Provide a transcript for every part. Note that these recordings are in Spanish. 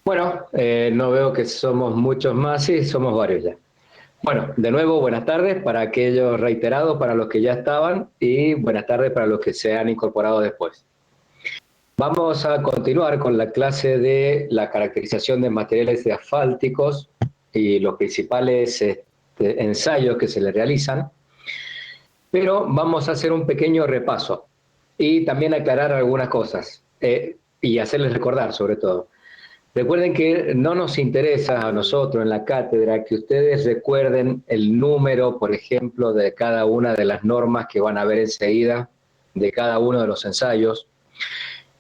Bueno, no veo que somos muchos más, sí, somos varios ya. Bueno, de nuevo, buenas tardes para aquellos reiterados, para los que ya estaban, y buenas tardes para los que se han incorporado después. Vamos a continuar con la clase de la caracterización de materiales asfálticos y los principales ensayos que se le realizan, pero vamos a hacer un pequeño repaso y también aclarar algunas cosas y hacerles recordar sobre todo. Recuerden que no nos interesa a nosotros en la cátedra que ustedes recuerden el número, por ejemplo, de cada una de las normas que van a ver enseguida, de cada uno de los ensayos.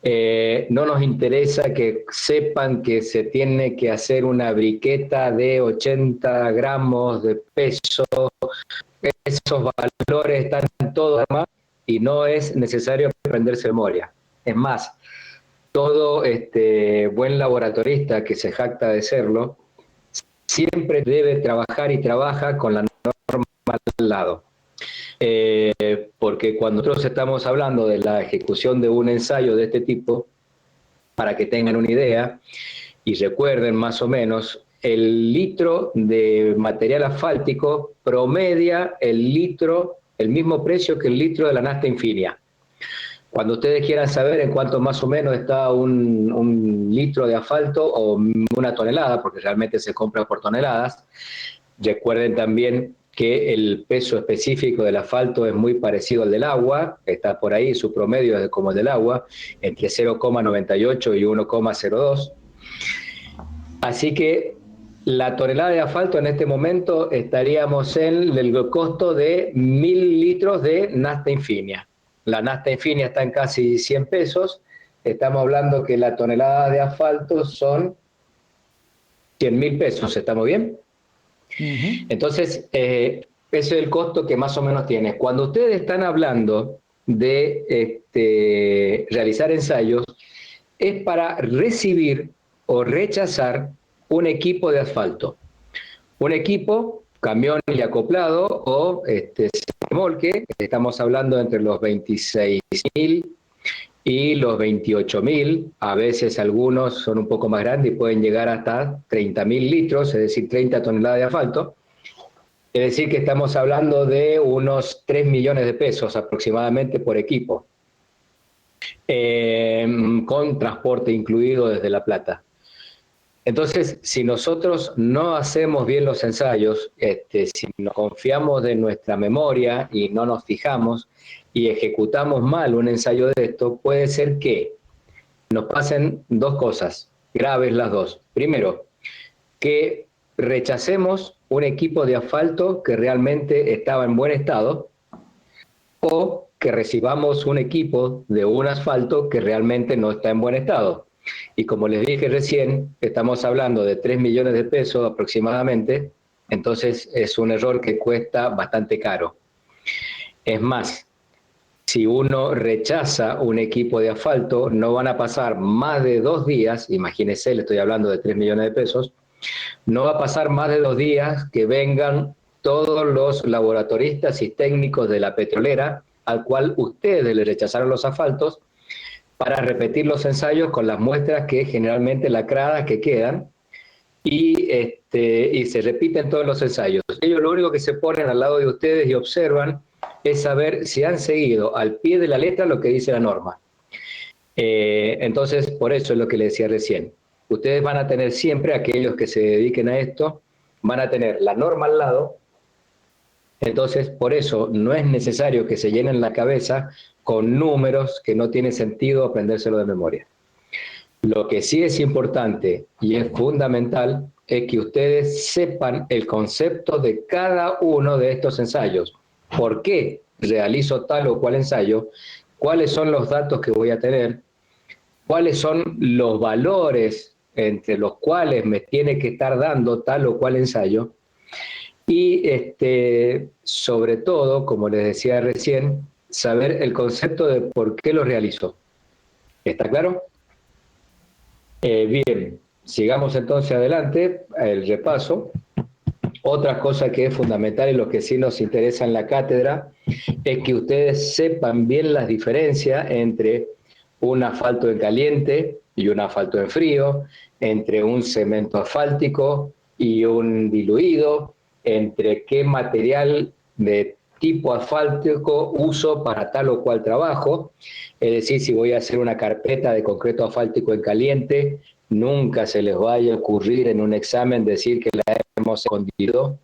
No nos interesa que sepan que se tiene que hacer una briqueta de 80 gramos de peso. Esos valores están todos más y no es necesario aprenderse de memoria. Es más, todo buen laboratorista que se jacta de serlo, siempre debe trabajar y trabaja con la norma al lado. Porque cuando nosotros estamos hablando de la ejecución de un ensayo de este tipo, para que tengan una idea y recuerden más o menos, el litro de material asfáltico promedia el mismo precio que el litro de la nafta Infinia. Cuando ustedes quieran saber en cuánto más o menos está un litro de asfalto o una tonelada, porque realmente se compra por toneladas, recuerden también que el peso específico del asfalto es muy parecido al del agua, está por ahí, su promedio es como el del agua, entre 0,98 y 1,02. Así que la tonelada de asfalto en este momento estaríamos en el costo de 1.000 litros de nafta Infinia. La nafta Infinia está en casi 100 pesos. Estamos hablando que la tonelada de asfalto son 100.000 pesos. ¿Estamos bien? Entonces, ese es el costo que más o menos tiene. Cuando ustedes están hablando de realizar ensayos, es para recibir o rechazar un equipo de asfalto. Un equipo, camión y acoplado o remolque, estamos hablando entre los 26.000 y los 28.000, a veces algunos son un poco más grandes y pueden llegar hasta 30.000 litros, es decir, 30 toneladas de asfalto. Es decir, que estamos hablando de unos 3 millones de pesos aproximadamente por equipo, con transporte incluido desde La Plata. Entonces, si nosotros no hacemos bien los ensayos, si nos confiamos de nuestra memoria y no nos fijamos y ejecutamos mal un ensayo de esto, puede ser que nos pasen dos cosas, graves las dos. Primero, que rechacemos un equipo de asfalto que realmente estaba en buen estado, o que recibamos un equipo de un asfalto que realmente no está en buen estado. Y como les dije recién, estamos hablando de 3 millones de pesos aproximadamente, entonces es un error que cuesta bastante caro. Es más, si uno rechaza un equipo de asfalto, no van a pasar más de 2 días, imagínense, le estoy hablando de 3 millones de pesos, no va a pasar más de 2 días que vengan todos los laboratoristas y técnicos de la petrolera, al cual ustedes le rechazaron los asfaltos, para repetir los ensayos con las muestras que generalmente lacradas que quedan, y se repiten todos los ensayos. Ellos lo único que se ponen al lado de ustedes y observan es saber si han seguido al pie de la letra lo que dice la norma. Entonces, por eso es lo que les decía recién. Ustedes van a tener siempre, aquellos que se dediquen a esto, van a tener la norma al lado. Entonces, por eso no es necesario que se llenen la cabeza con números que no tiene sentido aprendérselo de memoria. Lo que sí es importante y es fundamental es que ustedes sepan el concepto de cada uno de estos ensayos. ¿Por qué realizo tal o cual ensayo? ¿Cuáles son los datos que voy a tener? ¿Cuáles son los valores entre los cuales me tiene que estar dando tal o cual ensayo? Y sobre todo, como les decía recién, saber el concepto de por qué lo realizo. ¿Está claro? Bien, sigamos entonces adelante, el repaso. Otra cosa que es fundamental y lo que sí nos interesa en la cátedra es que ustedes sepan bien las diferencias entre un asfalto en caliente, y un asfalto en frío, entre un cemento asfáltico y un diluido, entre qué material de tipo asfáltico uso para tal o cual trabajo. Es decir, si voy a hacer una carpeta de concreto asfáltico en caliente, nunca se les vaya a ocurrir en un examen decir que la hemos escondido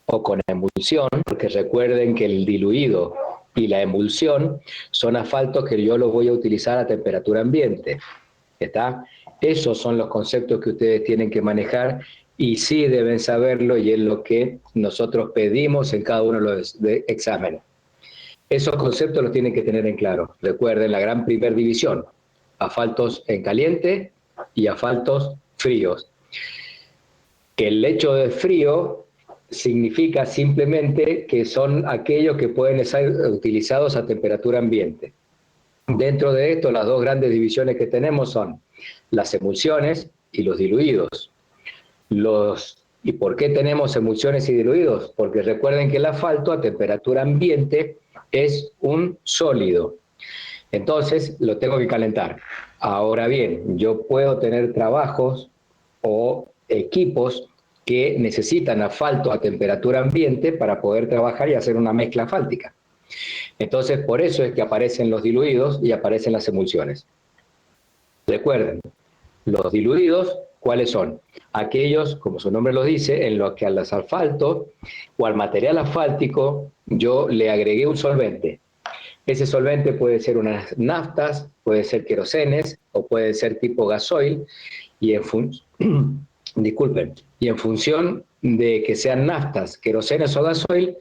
o con emulsión, porque recuerden que el diluido y la emulsión son asfaltos que yo los voy a utilizar a temperatura ambiente. ¿Está? Esos son los conceptos que ustedes tienen que manejar y sí deben saberlo, y es lo que nosotros pedimos en cada uno de los exámenes. Esos conceptos los tienen que tener en claro. Recuerden la gran primer división: asfaltos en caliente y asfaltos fríos. Que el hecho de frío significa simplemente que son aquellos que pueden ser utilizados a temperatura ambiente. Dentro de esto, las dos grandes divisiones que tenemos son las emulsiones y los diluidos. ¿Y por qué tenemos emulsiones y diluidos? Porque recuerden que el asfalto a temperatura ambiente es un sólido. Entonces, lo tengo que calentar. Ahora bien, yo puedo tener trabajos o equipos que necesitan asfalto a temperatura ambiente para poder trabajar y hacer una mezcla asfáltica. Entonces, por eso es que aparecen los diluidos y aparecen las emulsiones. Recuerden, los diluidos, ¿cuáles son? Aquellos, como su nombre lo dice, en los que al asfalto o al material asfáltico yo le agregué un solvente. Ese solvente puede ser unas naftas, puede ser querosenes o puede ser tipo gasoil, y y en función de que sean naftas, querosenes o gasoil,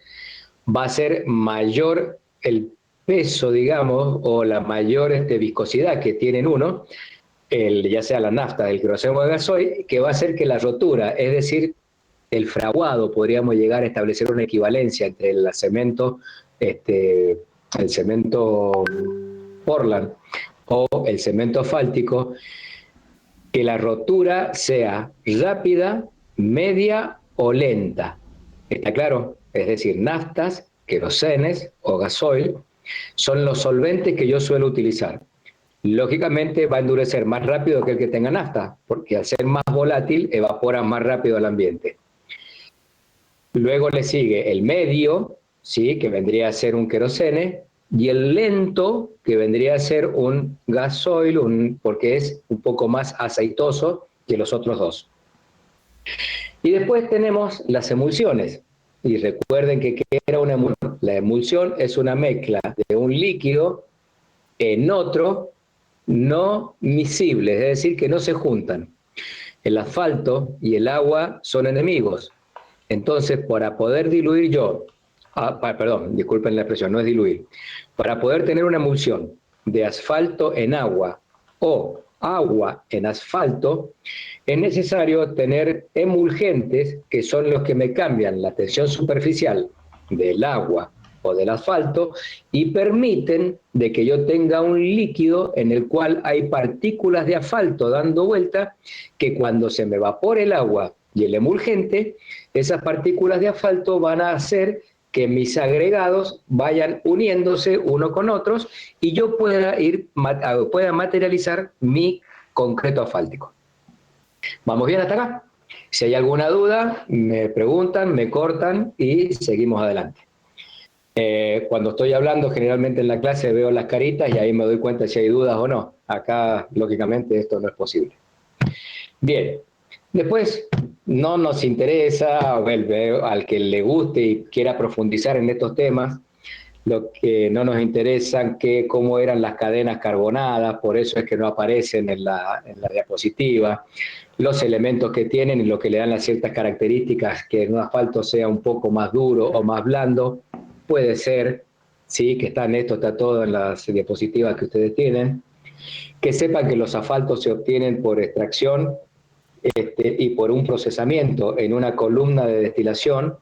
va a ser mayor el peso, digamos, o la mayor viscosidad que tienen uno, ya sea la nafta, el queroseno o el gasoil, que va a hacer que la rotura, es decir, el fraguado, podríamos llegar a establecer una equivalencia entre el cemento, el cemento Portland o el cemento asfáltico, que la rotura sea rápida, media o lenta. ¿Está claro? Es decir, naftas, querosenes o gasoil son los solventes que yo suelo utilizar. Lógicamente va a endurecer más rápido que el que tenga nafta, porque al ser más volátil evapora más rápido al ambiente. Luego le sigue el medio, ¿sí?, que vendría a ser un querosene, y el lento, que vendría a ser un gasoil, porque es un poco más aceitoso que los otros dos. Y después tenemos las emulsiones. Y recuerden que ¿qué era una emulsión? La emulsión es una mezcla de un líquido en otro no miscible, es decir, que no se juntan. El asfalto y el agua son enemigos. Entonces, para poder diluir perdón, disculpen la expresión, no es diluir. Para poder tener una emulsión de asfalto en agua o agua en asfalto, es necesario tener emulgentes, que son los que me cambian la tensión superficial del agua o del asfalto y permiten de que yo tenga un líquido en el cual hay partículas de asfalto dando vuelta, que cuando se me evapore el agua y el emulgente, esas partículas de asfalto van a hacer que mis agregados vayan uniéndose uno con otros y yo pueda materializar mi concreto asfáltico. ¿Vamos bien hasta acá? Si hay alguna duda, me preguntan, me cortan y seguimos adelante. Cuando estoy hablando, generalmente en la clase veo las caritas y ahí me doy cuenta si hay dudas o no. Acá, lógicamente, esto no es posible. Bien, después no nos interesa, al que le guste y quiera profundizar en estos temas, lo que no nos interesa es cómo eran las cadenas carbonadas, por eso es que no aparecen en la diapositiva, los elementos que tienen y lo que le dan las ciertas características, que en un asfalto sea un poco más duro o más blando, puede ser, sí, que está todo en las diapositivas que ustedes tienen. Que sepan que los asfaltos se obtienen por extracción y por un procesamiento en una columna de destilación,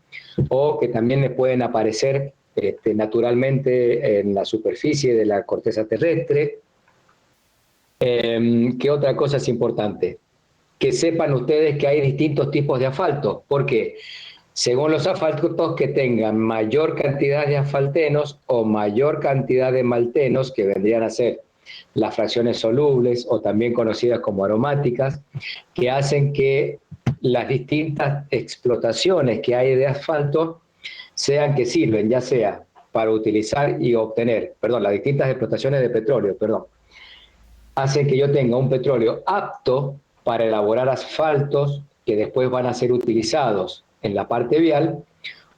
o que también le pueden aparecer naturalmente en la superficie de la corteza terrestre. ¿Qué otra cosa es importante? Que sepan ustedes que hay distintos tipos de asfalto. ¿Por qué? Según los asfaltos que tengan mayor cantidad de asfaltenos o mayor cantidad de maltenos, que vendrían a ser las fracciones solubles o también conocidas como aromáticas, que hacen que las distintas explotaciones que hay de asfalto sean que sirven, ya sea para utilizar y obtener, perdón, las distintas explotaciones de petróleo, perdón, hacen que yo tenga un petróleo apto para elaborar asfaltos que después van a ser utilizados en la parte vial,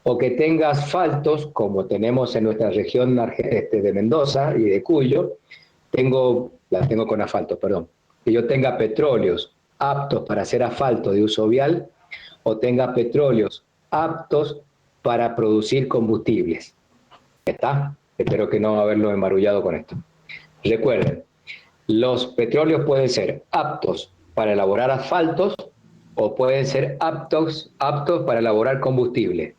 o que tenga asfaltos, como tenemos en nuestra región de Mendoza y de Cuyo, la tengo con asfalto, perdón, que yo tenga petróleos aptos para hacer asfalto de uso vial, o tenga petróleos aptos para producir combustibles. ¿Está? Espero que no haberlo embarullado con esto. Recuerden, los petróleos pueden ser aptos para elaborar asfaltos o pueden ser aptos para elaborar combustible.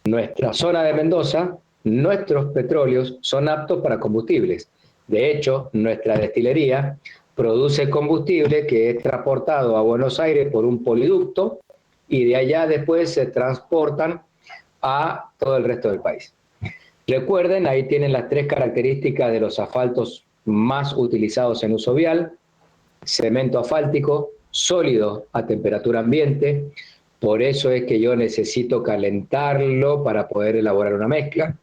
Nuestra zona de Mendoza, nuestros petróleos son aptos para combustibles. De hecho, nuestra destilería produce combustible que es transportado a Buenos Aires por un poliducto y de allá después se transportan a todo el resto del país. Recuerden, ahí tienen las 3 características de los asfaltos más utilizados en uso vial: cemento asfáltico, sólido a temperatura ambiente. Por eso es que yo necesito calentarlo para poder elaborar una mezcla.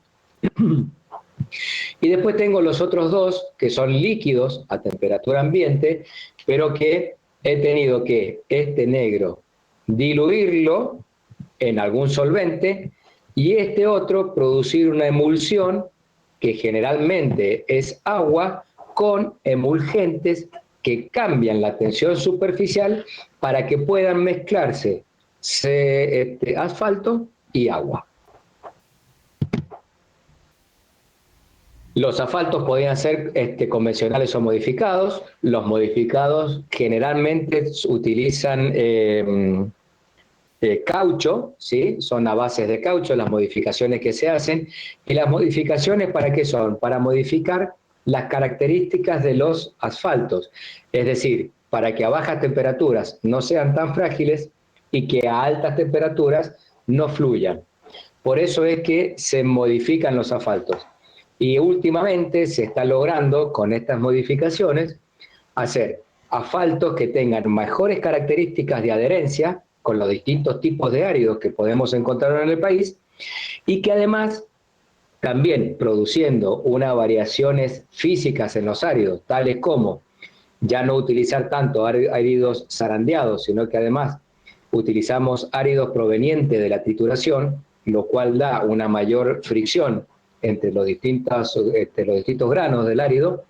Y después tengo los otros 2, que son líquidos a temperatura ambiente, pero que he tenido que este negro diluirlo en algún solvente y este otro producir una emulsión que generalmente es agua con emulgentes que cambian la tensión superficial para que puedan mezclarse asfalto y agua. Los asfaltos podían ser convencionales o modificados. Los modificados generalmente utilizan caucho, ¿sí? Son a bases de caucho las modificaciones que se hacen. ¿Y las modificaciones para qué son? Para modificar las características de los asfaltos. Es decir, para que a bajas temperaturas no sean tan frágiles y que a altas temperaturas no fluyan. Por eso es que se modifican los asfaltos. Y últimamente se está logrando, con estas modificaciones, hacer asfaltos que tengan mejores características de adherencia con los distintos tipos de áridos que podemos encontrar en el país, y que además, también produciendo unas variaciones físicas en los áridos, tales como ya no utilizar tanto áridos zarandeados, sino que además utilizamos áridos provenientes de la trituración, lo cual da una mayor fricción entre los distintos granos del árido.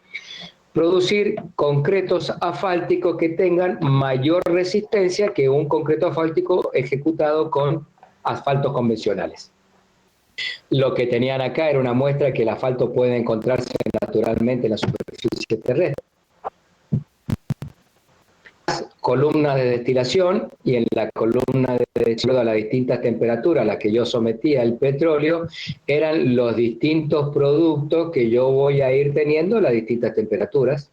Producir concretos asfálticos que tengan mayor resistencia que un concreto asfáltico ejecutado con asfaltos convencionales. Lo que tenían acá era una muestra que el asfalto puede encontrarse naturalmente en la superficie terrestre. Columnas de destilación, y en la columna de destilación a las distintas temperaturas a las que yo sometía el petróleo eran los distintos productos que yo voy a ir teniendo a las distintas temperaturas.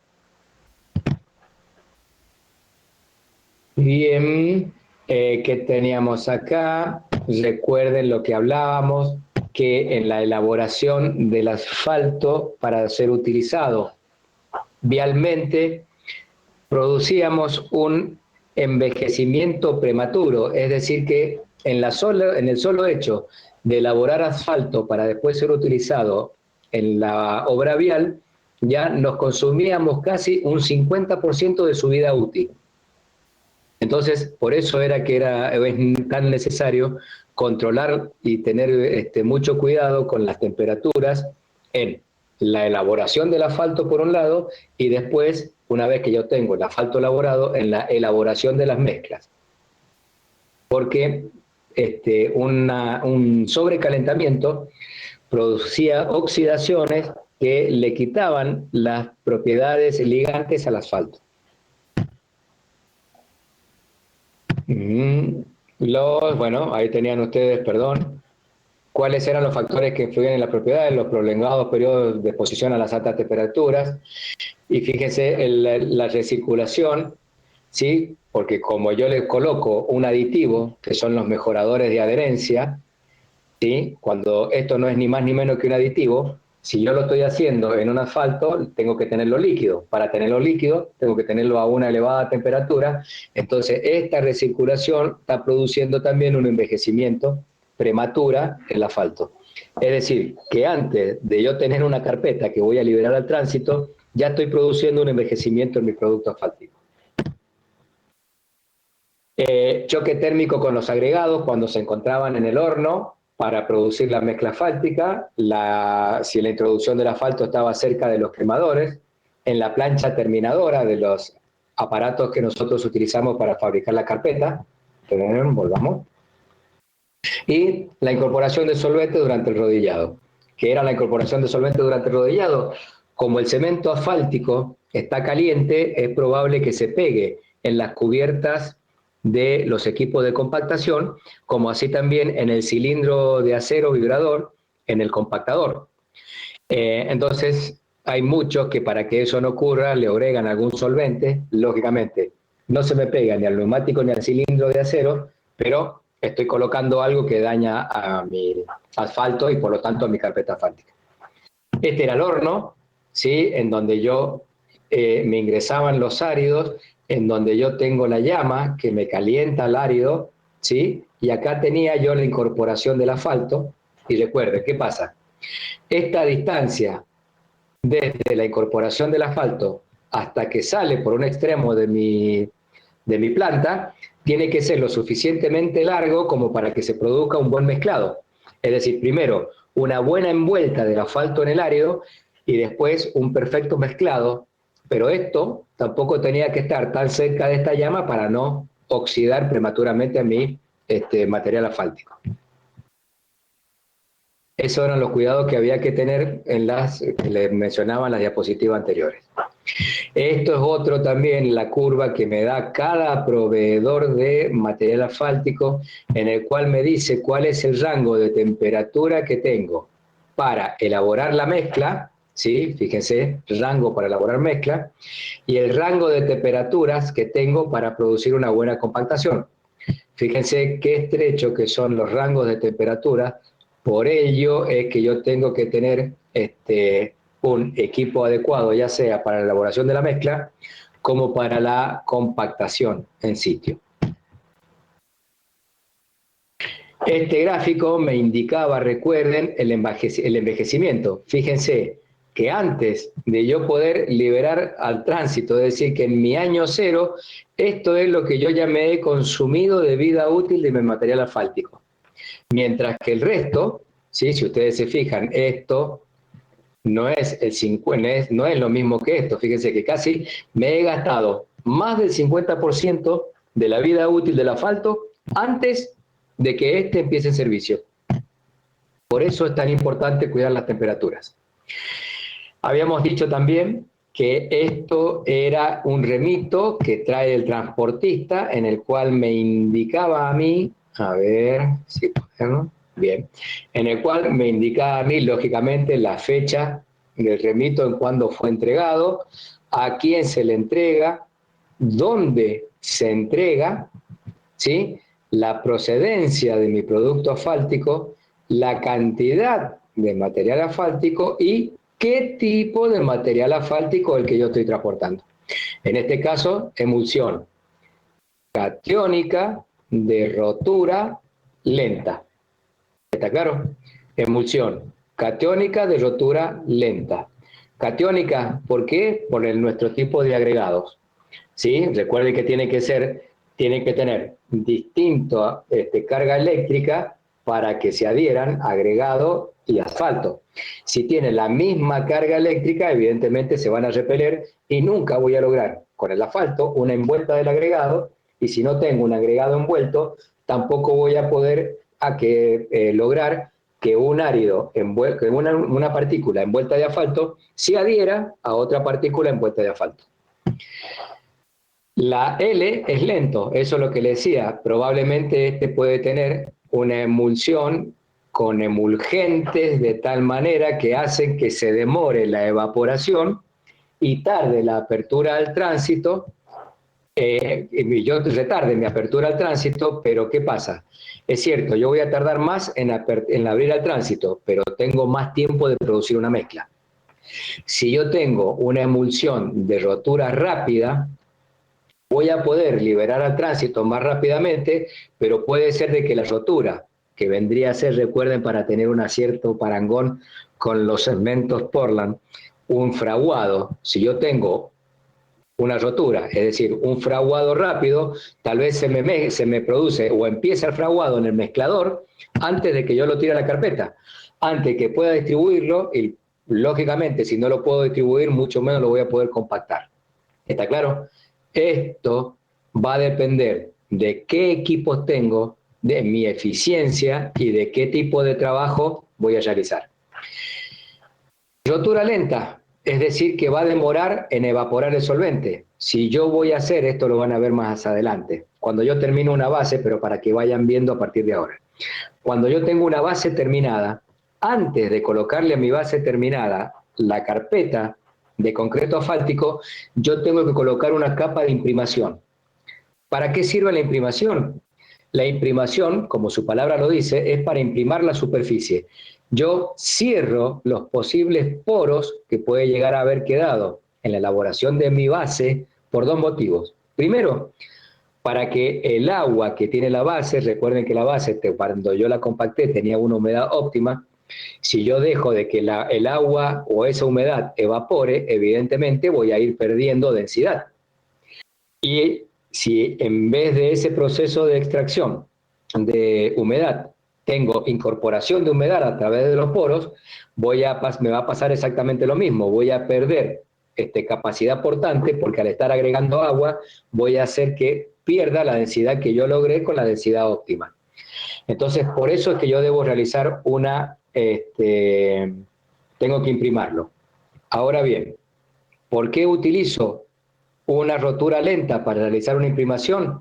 Bien, ¿qué teníamos acá? Recuerden lo que hablábamos, que en la elaboración del asfalto para ser utilizado vialmente producíamos un envejecimiento prematuro, es decir que en el solo hecho de elaborar asfalto para después ser utilizado en la obra vial, ya nos consumíamos casi un 50% de su vida útil. Entonces, por eso es tan necesario controlar y tener mucho cuidado con las temperaturas en la elaboración del asfalto por un lado, y después, una vez que yo tengo el asfalto elaborado, en la elaboración de las mezclas. Porque un sobrecalentamiento producía oxidaciones que le quitaban las propiedades ligantes al asfalto. Bueno, ahí tenían ustedes, perdón, cuáles eran los factores que influyen en las propiedades, los prolongados periodos de exposición a las altas temperaturas. Y fíjense la recirculación, ¿sí? Porque como yo les coloco un aditivo, que son los mejoradores de adherencia, ¿sí? Cuando esto no es ni más ni menos que un aditivo, Si yo lo estoy haciendo en un asfalto, tengo que tenerlo líquido. Para tenerlo líquido, tengo que tenerlo a una elevada temperatura. Entonces, esta recirculación está produciendo también un envejecimiento prematura en el asfalto. Es decir, que antes de yo tener una carpeta que voy a liberar al tránsito, ya estoy produciendo un envejecimiento en mi producto asfáltico. Choque térmico con los agregados cuando se encontraban en el horno para producir la mezcla asfáltica, si la introducción del asfalto estaba cerca de los quemadores, en la plancha terminadora de los aparatos que nosotros utilizamos para fabricar la carpeta, volvamos, y la incorporación de solvente durante el rodillado. ¿Qué era la incorporación de solvente durante el rodillado? Como el cemento asfáltico está caliente, es probable que se pegue en las cubiertas de los equipos de compactación, como así también en el cilindro de acero vibrador, en el compactador. Entonces, hay muchos que para que eso no ocurra le agregan algún solvente, lógicamente no se me pega ni al neumático ni al cilindro de acero, pero estoy colocando algo que daña a mi asfalto y por lo tanto a mi carpeta asfáltica. Este era el horno, ¿sí? En donde yo me ingresaban los áridos, en donde yo tengo la llama que me calienta el árido, ¿sí? Y acá tenía yo la incorporación del asfalto. Y recuerde, ¿qué pasa? Esta distancia desde la incorporación del asfalto hasta que sale por un extremo de mi planta, tiene que ser lo suficientemente largo como para que se produzca un buen mezclado. Es decir, primero, una buena envuelta del asfalto en el árido y después un perfecto mezclado, pero esto tampoco tenía que estar tan cerca de esta llama para no oxidar prematuramente a mi material asfáltico. Esos eran los cuidados que había que tener en que les mencionaba en las diapositivas anteriores. Esto es otro también, la curva que me da cada proveedor de material asfáltico, en el cual me dice cuál es el rango de temperatura que tengo para elaborar la mezcla, ¿sí? Fíjense, rango para elaborar mezcla, y el rango de temperaturas que tengo para producir una buena compactación. Fíjense qué estrecho que son los rangos de temperatura, por ello es que yo tengo que tener un equipo adecuado, ya sea para la elaboración de la mezcla, como para la compactación en sitio. Este gráfico me indicaba, recuerden, el envejecimiento. Fíjense que antes de yo poder liberar al tránsito, es decir, que en mi año cero, esto es lo que yo ya me he consumido de vida útil de mi material asfáltico. Mientras que el resto, ¿sí? Si ustedes se fijan, esto no es el 50, no es lo mismo que esto. Fíjense que casi me he gastado más del 50% de la vida útil del asfalto antes de que empiece en servicio. Por eso es tan importante cuidar las temperaturas. Habíamos dicho también que esto era un remito que trae el transportista, en el cual me indicaba a mí, a ver si podemos, bien, en el cual me indicaba a mí, lógicamente, la fecha del remito en cuándo fue entregado, a quién se le entrega, dónde se entrega, ¿sí? La procedencia de mi producto asfáltico, la cantidad de material asfáltico y qué tipo de material asfáltico es el que yo estoy transportando. En este caso, emulsión catiónica de rotura lenta. ¿Está claro? Emulsión catiónica de rotura lenta. Catiónica, ¿por qué? Por nuestro tipo de agregados. ¿Sí? Recuerden que tiene que tener distinta carga eléctrica para que se adhieran agregado y asfalto. Si tienen la misma carga eléctrica, evidentemente se van a repeler y nunca voy a lograr con el asfalto una envuelta del agregado, y si no tengo un agregado envuelto, tampoco voy a poder lograr que un árido, que una partícula envuelta de asfalto se adhiera a otra partícula envuelta de asfalto. La L es lento, eso es lo que le decía, probablemente puede tener una emulsión con emulgentes de tal manera que hacen que se demore la evaporación y tarde la apertura al tránsito yo retarde mi apertura al tránsito, pero ¿qué pasa? Es cierto, yo voy a tardar más en abrir al tránsito, pero tengo más tiempo de producir una mezcla. Si yo tengo una emulsión de rotura rápida, voy a poder liberar al tránsito más rápidamente, pero puede ser de que la rotura, que vendría a ser, recuerden, para tener un cierto parangón con los segmentos Portland, un fraguado, si yo tengo una rotura, es decir, un fraguado rápido, tal vez se me produce o empieza el fraguado en el mezclador antes de que yo lo tire a la carpeta, antes que pueda distribuirlo, y lógicamente si no lo puedo distribuir, mucho menos lo voy a poder compactar. ¿Está claro? Esto va a depender de qué equipos tengo, de mi eficiencia y de qué tipo de trabajo voy a realizar. Rotura lenta, es decir, que va a demorar en evaporar el solvente. Si yo voy a hacer, esto lo van a ver más adelante, cuando yo termino una base, pero para que vayan viendo a partir de ahora. Cuando yo tengo una base terminada, antes de colocarle a mi base terminada la carpeta de concreto asfáltico, yo tengo que colocar una capa de imprimación. ¿Para qué sirve la imprimación? La imprimación, como su palabra lo dice, es para imprimar la superficie. Yo cierro los posibles poros que puede llegar a haber quedado en la elaboración de mi base por dos motivos. Primero, para que el agua que tiene la base, recuerden que la base, cuando yo la compacté, tenía una humedad óptima. Si yo dejo de que el agua o esa humedad evapore, evidentemente voy a ir perdiendo densidad. Y si en vez de ese proceso de extracción de humedad tengo incorporación de humedad a través de los poros, me va a pasar exactamente lo mismo. Voy a perder capacidad portante porque al estar agregando agua voy a hacer que pierda la densidad que yo logré con la densidad óptima. Entonces, por eso es que yo debo realizar tengo que imprimarlo. Ahora bien, ¿por qué utilizo una rotura lenta para realizar una imprimación?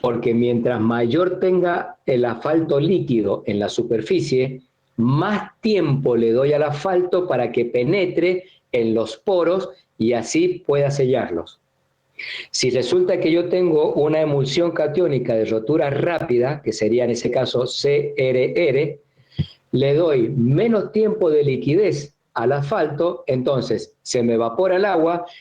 Porque mientras mayor tenga el asfalto líquido en la superficie, más tiempo le doy al asfalto para que penetre en los poros y así pueda sellarlos. Si resulta que yo tengo una emulsión catiónica de rotura rápida, que sería en ese caso CRR, le doy menos tiempo de liquidez al asfalto, entonces se me evapora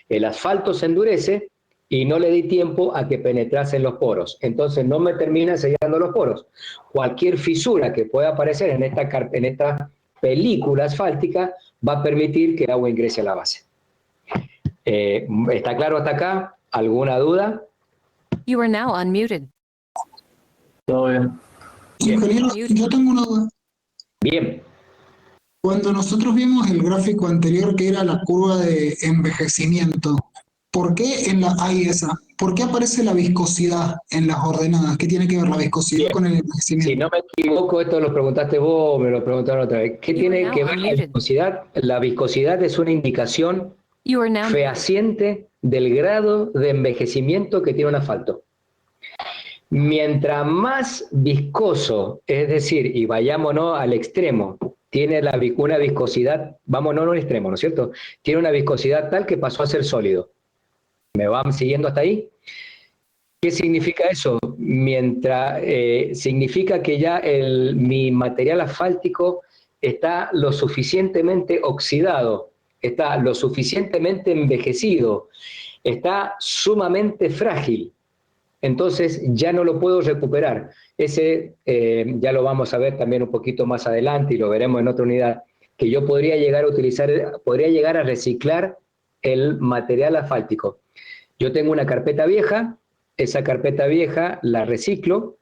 el asfalto se endurece y no le di tiempo a que penetrase en los poros. Entonces no me termina sellando los poros. Cualquier fisura que pueda aparecer en esta película asfáltica va a permitir que el agua ingrese a la base. ¿Está claro hasta acá? ¿Alguna duda? You are now unmuted. Todo bien. Ingeniero, yo tengo una duda. Bien. Cuando nosotros vimos el gráfico anterior que era la curva de envejecimiento, ¿por qué ¿Por qué aparece la viscosidad en las ordenadas? ¿Qué tiene que ver la viscosidad Bien. con el Si envejecimiento? no me equivoco, esto lo preguntaste vos, me lo preguntaron otra vez. ¿Qué tiene que ver la viscosidad? La viscosidad es una indicación fehaciente del grado de envejecimiento que tiene un asfalto. Mientras más viscoso, es decir, y vayámonos al extremo, tiene una viscosidad, vámonos al extremo, ¿no es cierto? Tiene una viscosidad tal que pasó a ser sólido. ¿Me van siguiendo hasta ahí? ¿Qué significa eso? Significa que ya mi material asfáltico está lo suficientemente oxidado, está lo suficientemente envejecido, está sumamente frágil. Entonces ya no lo puedo recuperar. Ya lo vamos a ver también un poquito más adelante y lo veremos en otra unidad, que yo podría llegar a reciclar el material asfáltico. Yo tengo una carpeta vieja, esa carpeta vieja la reciclo,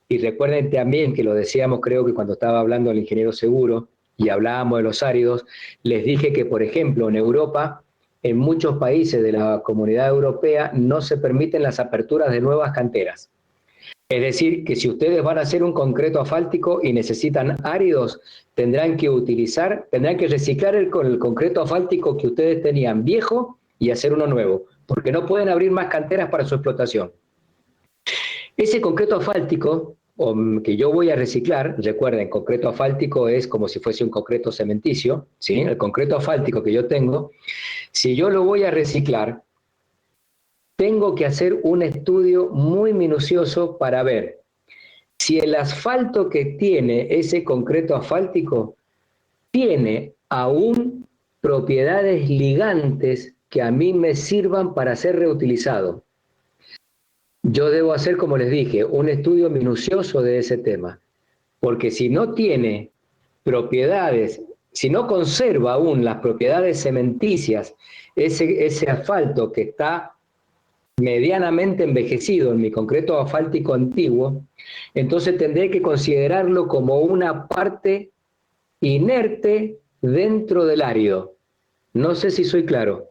y recuerden también que lo decíamos, creo que cuando estaba hablando el ingeniero Seguro y hablábamos de los áridos, les dije que, por ejemplo, en Europa, en muchos países de la Comunidad Europea no se permiten las aperturas de nuevas canteras. Es decir, que si ustedes van a hacer un concreto asfáltico y necesitan áridos, tendrán que reciclar el concreto asfáltico que ustedes tenían viejo y hacer uno nuevo, porque no pueden abrir más canteras para su explotación. Ese concreto asfáltico que yo voy a reciclar, recuerden, concreto asfáltico es como si fuese un concreto cementicio, ¿sí? El concreto asfáltico que yo tengo, si yo lo voy a reciclar, tengo que hacer un estudio muy minucioso para ver si el asfalto que tiene ese concreto asfáltico tiene aún propiedades ligantes que a mí me sirvan para ser reutilizado. Yo debo hacer, como les dije, un estudio minucioso de ese tema, porque si no tiene propiedades, si no conserva aún las propiedades cementicias, ese asfalto que está medianamente envejecido en mi concreto asfáltico antiguo, entonces tendré que considerarlo como una parte inerte dentro del árido. No sé si soy claro.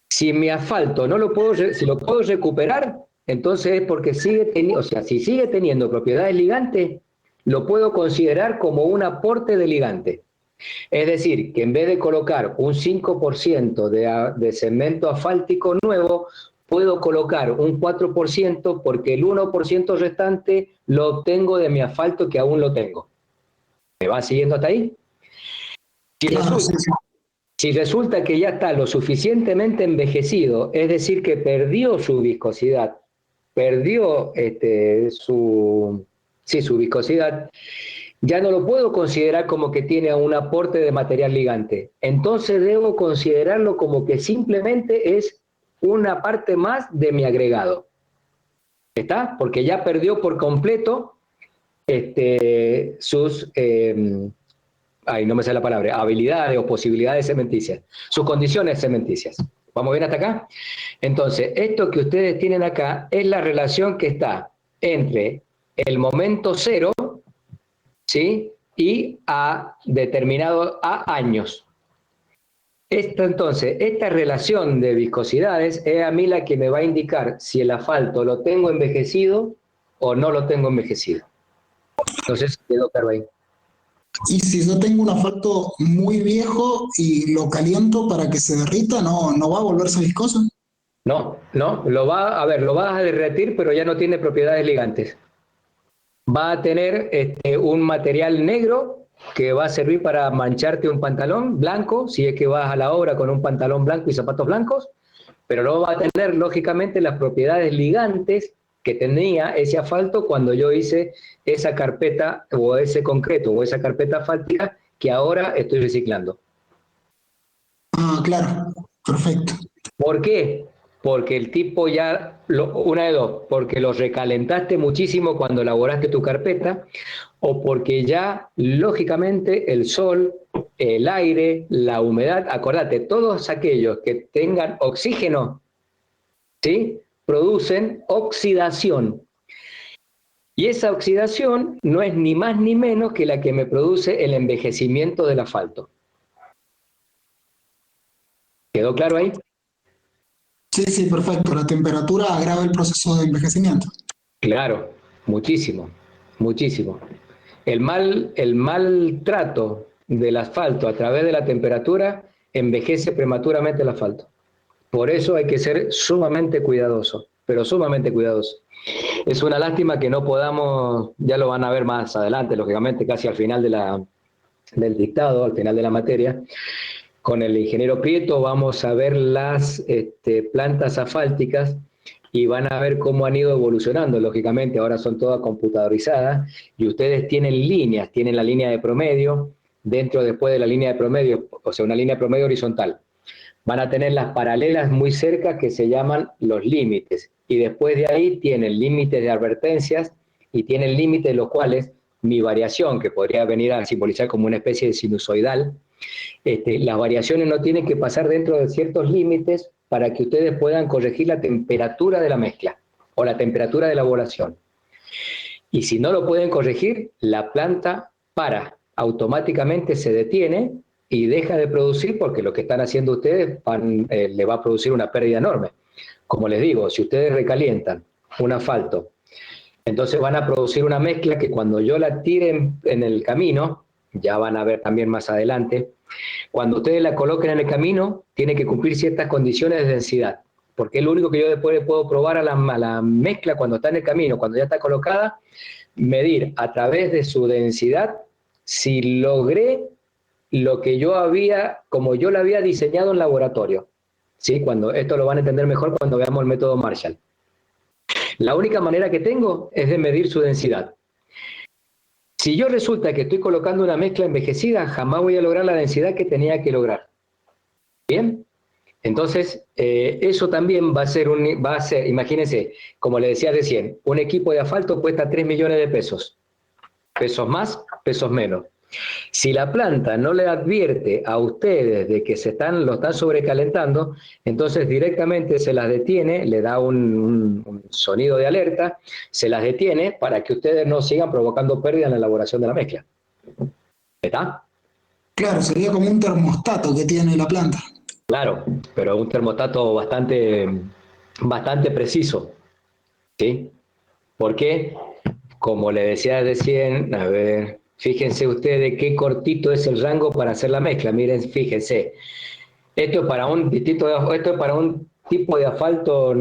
Si mi asfalto no lo puedo, si lo puedo recuperar, entonces es porque sigue teniendo, o sea, si sigue teniendo propiedades ligantes, lo puedo considerar como un aporte de ligante. Es decir, que en vez de colocar un 5% de cemento asfáltico nuevo, puedo colocar un 4% porque el 1% restante lo obtengo de mi asfalto que aún lo tengo. ¿Me va siguiendo hasta ahí? Si resulta que ya está lo suficientemente envejecido, es decir, que perdió su viscosidad, perdió su viscosidad, ya no lo puedo considerar como que tiene un aporte de material ligante. Entonces debo considerarlo como que simplemente es una parte más de mi agregado. ¿Está? Porque ya perdió por completo sus, no me sale la palabra, habilidades o posibilidades cementicias, sus condiciones cementicias. ¿Vamos bien hasta acá? Entonces, esto que ustedes tienen acá es la relación que está entre el momento cero, ¿sí? Y a determinado a años. Entonces, esta relación de viscosidades es a mí la que me va a indicar si el asfalto lo tengo envejecido o no lo tengo envejecido. Entonces, quedó claro ahí. Y si yo tengo un asfalto muy viejo y lo caliento para que se derrita, no va a volverse viscoso. No, lo vas a derretir, pero ya no tiene propiedades ligantes. Va a tener un material negro que va a servir para mancharte un pantalón blanco, si es que vas a la obra con un pantalón blanco y zapatos blancos, pero no va a tener, lógicamente, las propiedades ligantes que tenía ese asfalto cuando yo hice esa carpeta o ese concreto o esa carpeta asfáltica que ahora estoy reciclando. Ah, claro, perfecto. ¿Por qué? Porque el tipo ya, una de dos, porque lo recalentaste muchísimo cuando elaboraste tu carpeta, o porque ya, lógicamente, el sol, el aire, la humedad, acordate, todos aquellos que tengan oxígeno, ¿sí? Producen oxidación. Y esa oxidación no es ni más ni menos que la que me produce el envejecimiento del asfalto. ¿Quedó claro ahí? Sí, perfecto. La temperatura agrava el proceso de envejecimiento. Claro, muchísimo, muchísimo. El mal trato del asfalto a través de la temperatura envejece prematuramente el asfalto. Por eso hay que ser sumamente cuidadoso, pero sumamente cuidadoso. Es una lástima que no podamos, ya lo van a ver más adelante, lógicamente, casi al final del dictado, al final de la materia. Con el ingeniero Prieto vamos a ver las plantas asfálticas y van a ver cómo han ido evolucionando, lógicamente, ahora son todas computadorizadas y ustedes tienen líneas, tienen la línea de promedio, dentro después de la línea de promedio, o sea, una línea de promedio horizontal. Van a tener las paralelas muy cerca que se llaman los límites y después de ahí tienen límites de advertencias y tienen límites los cuales mi variación, que podría venir a simbolizar como una especie de sinusoidal, las variaciones no tienen que pasar dentro de ciertos límites para que ustedes puedan corregir la temperatura de la mezcla o la temperatura de elaboración. Y si no lo pueden corregir, la planta automáticamente se detiene y deja de producir porque lo que están haciendo ustedes le va a producir una pérdida enorme. Como les digo, si ustedes recalientan un asfalto, entonces van a producir una mezcla que cuando yo la tire en el camino, ya van a ver también más adelante, cuando ustedes la coloquen en el camino, tiene que cumplir ciertas condiciones de densidad, porque es lo único que yo después le puedo probar a la mezcla cuando está en el camino, cuando ya está colocada, medir a través de su densidad si logré lo que yo había, como yo la había diseñado en laboratorio. ¿sí? Esto lo van a entender mejor cuando veamos el método Marshall. La única manera que tengo es de medir su densidad. Si yo resulta que estoy colocando una mezcla envejecida, jamás voy a lograr la densidad que tenía que lograr. ¿Bien? Entonces, eso también va a ser, imagínense, como le decía recién, un equipo de asfalto cuesta 3 millones de pesos. Pesos más, pesos menos. Si la planta no le advierte a ustedes de que lo están sobrecalentando, entonces directamente se las detiene, le da un sonido de alerta, se las detiene para que ustedes no sigan provocando pérdida en la elaboración de la mezcla. ¿Está? Claro, sería como un termostato que tiene la planta. Claro, pero un termostato bastante preciso, ¿sí? ¿Por qué? Como le decía recién, a ver, fíjense ustedes qué cortito es el rango para hacer la mezcla. Miren, fíjense, esto es para un tipo de asfalto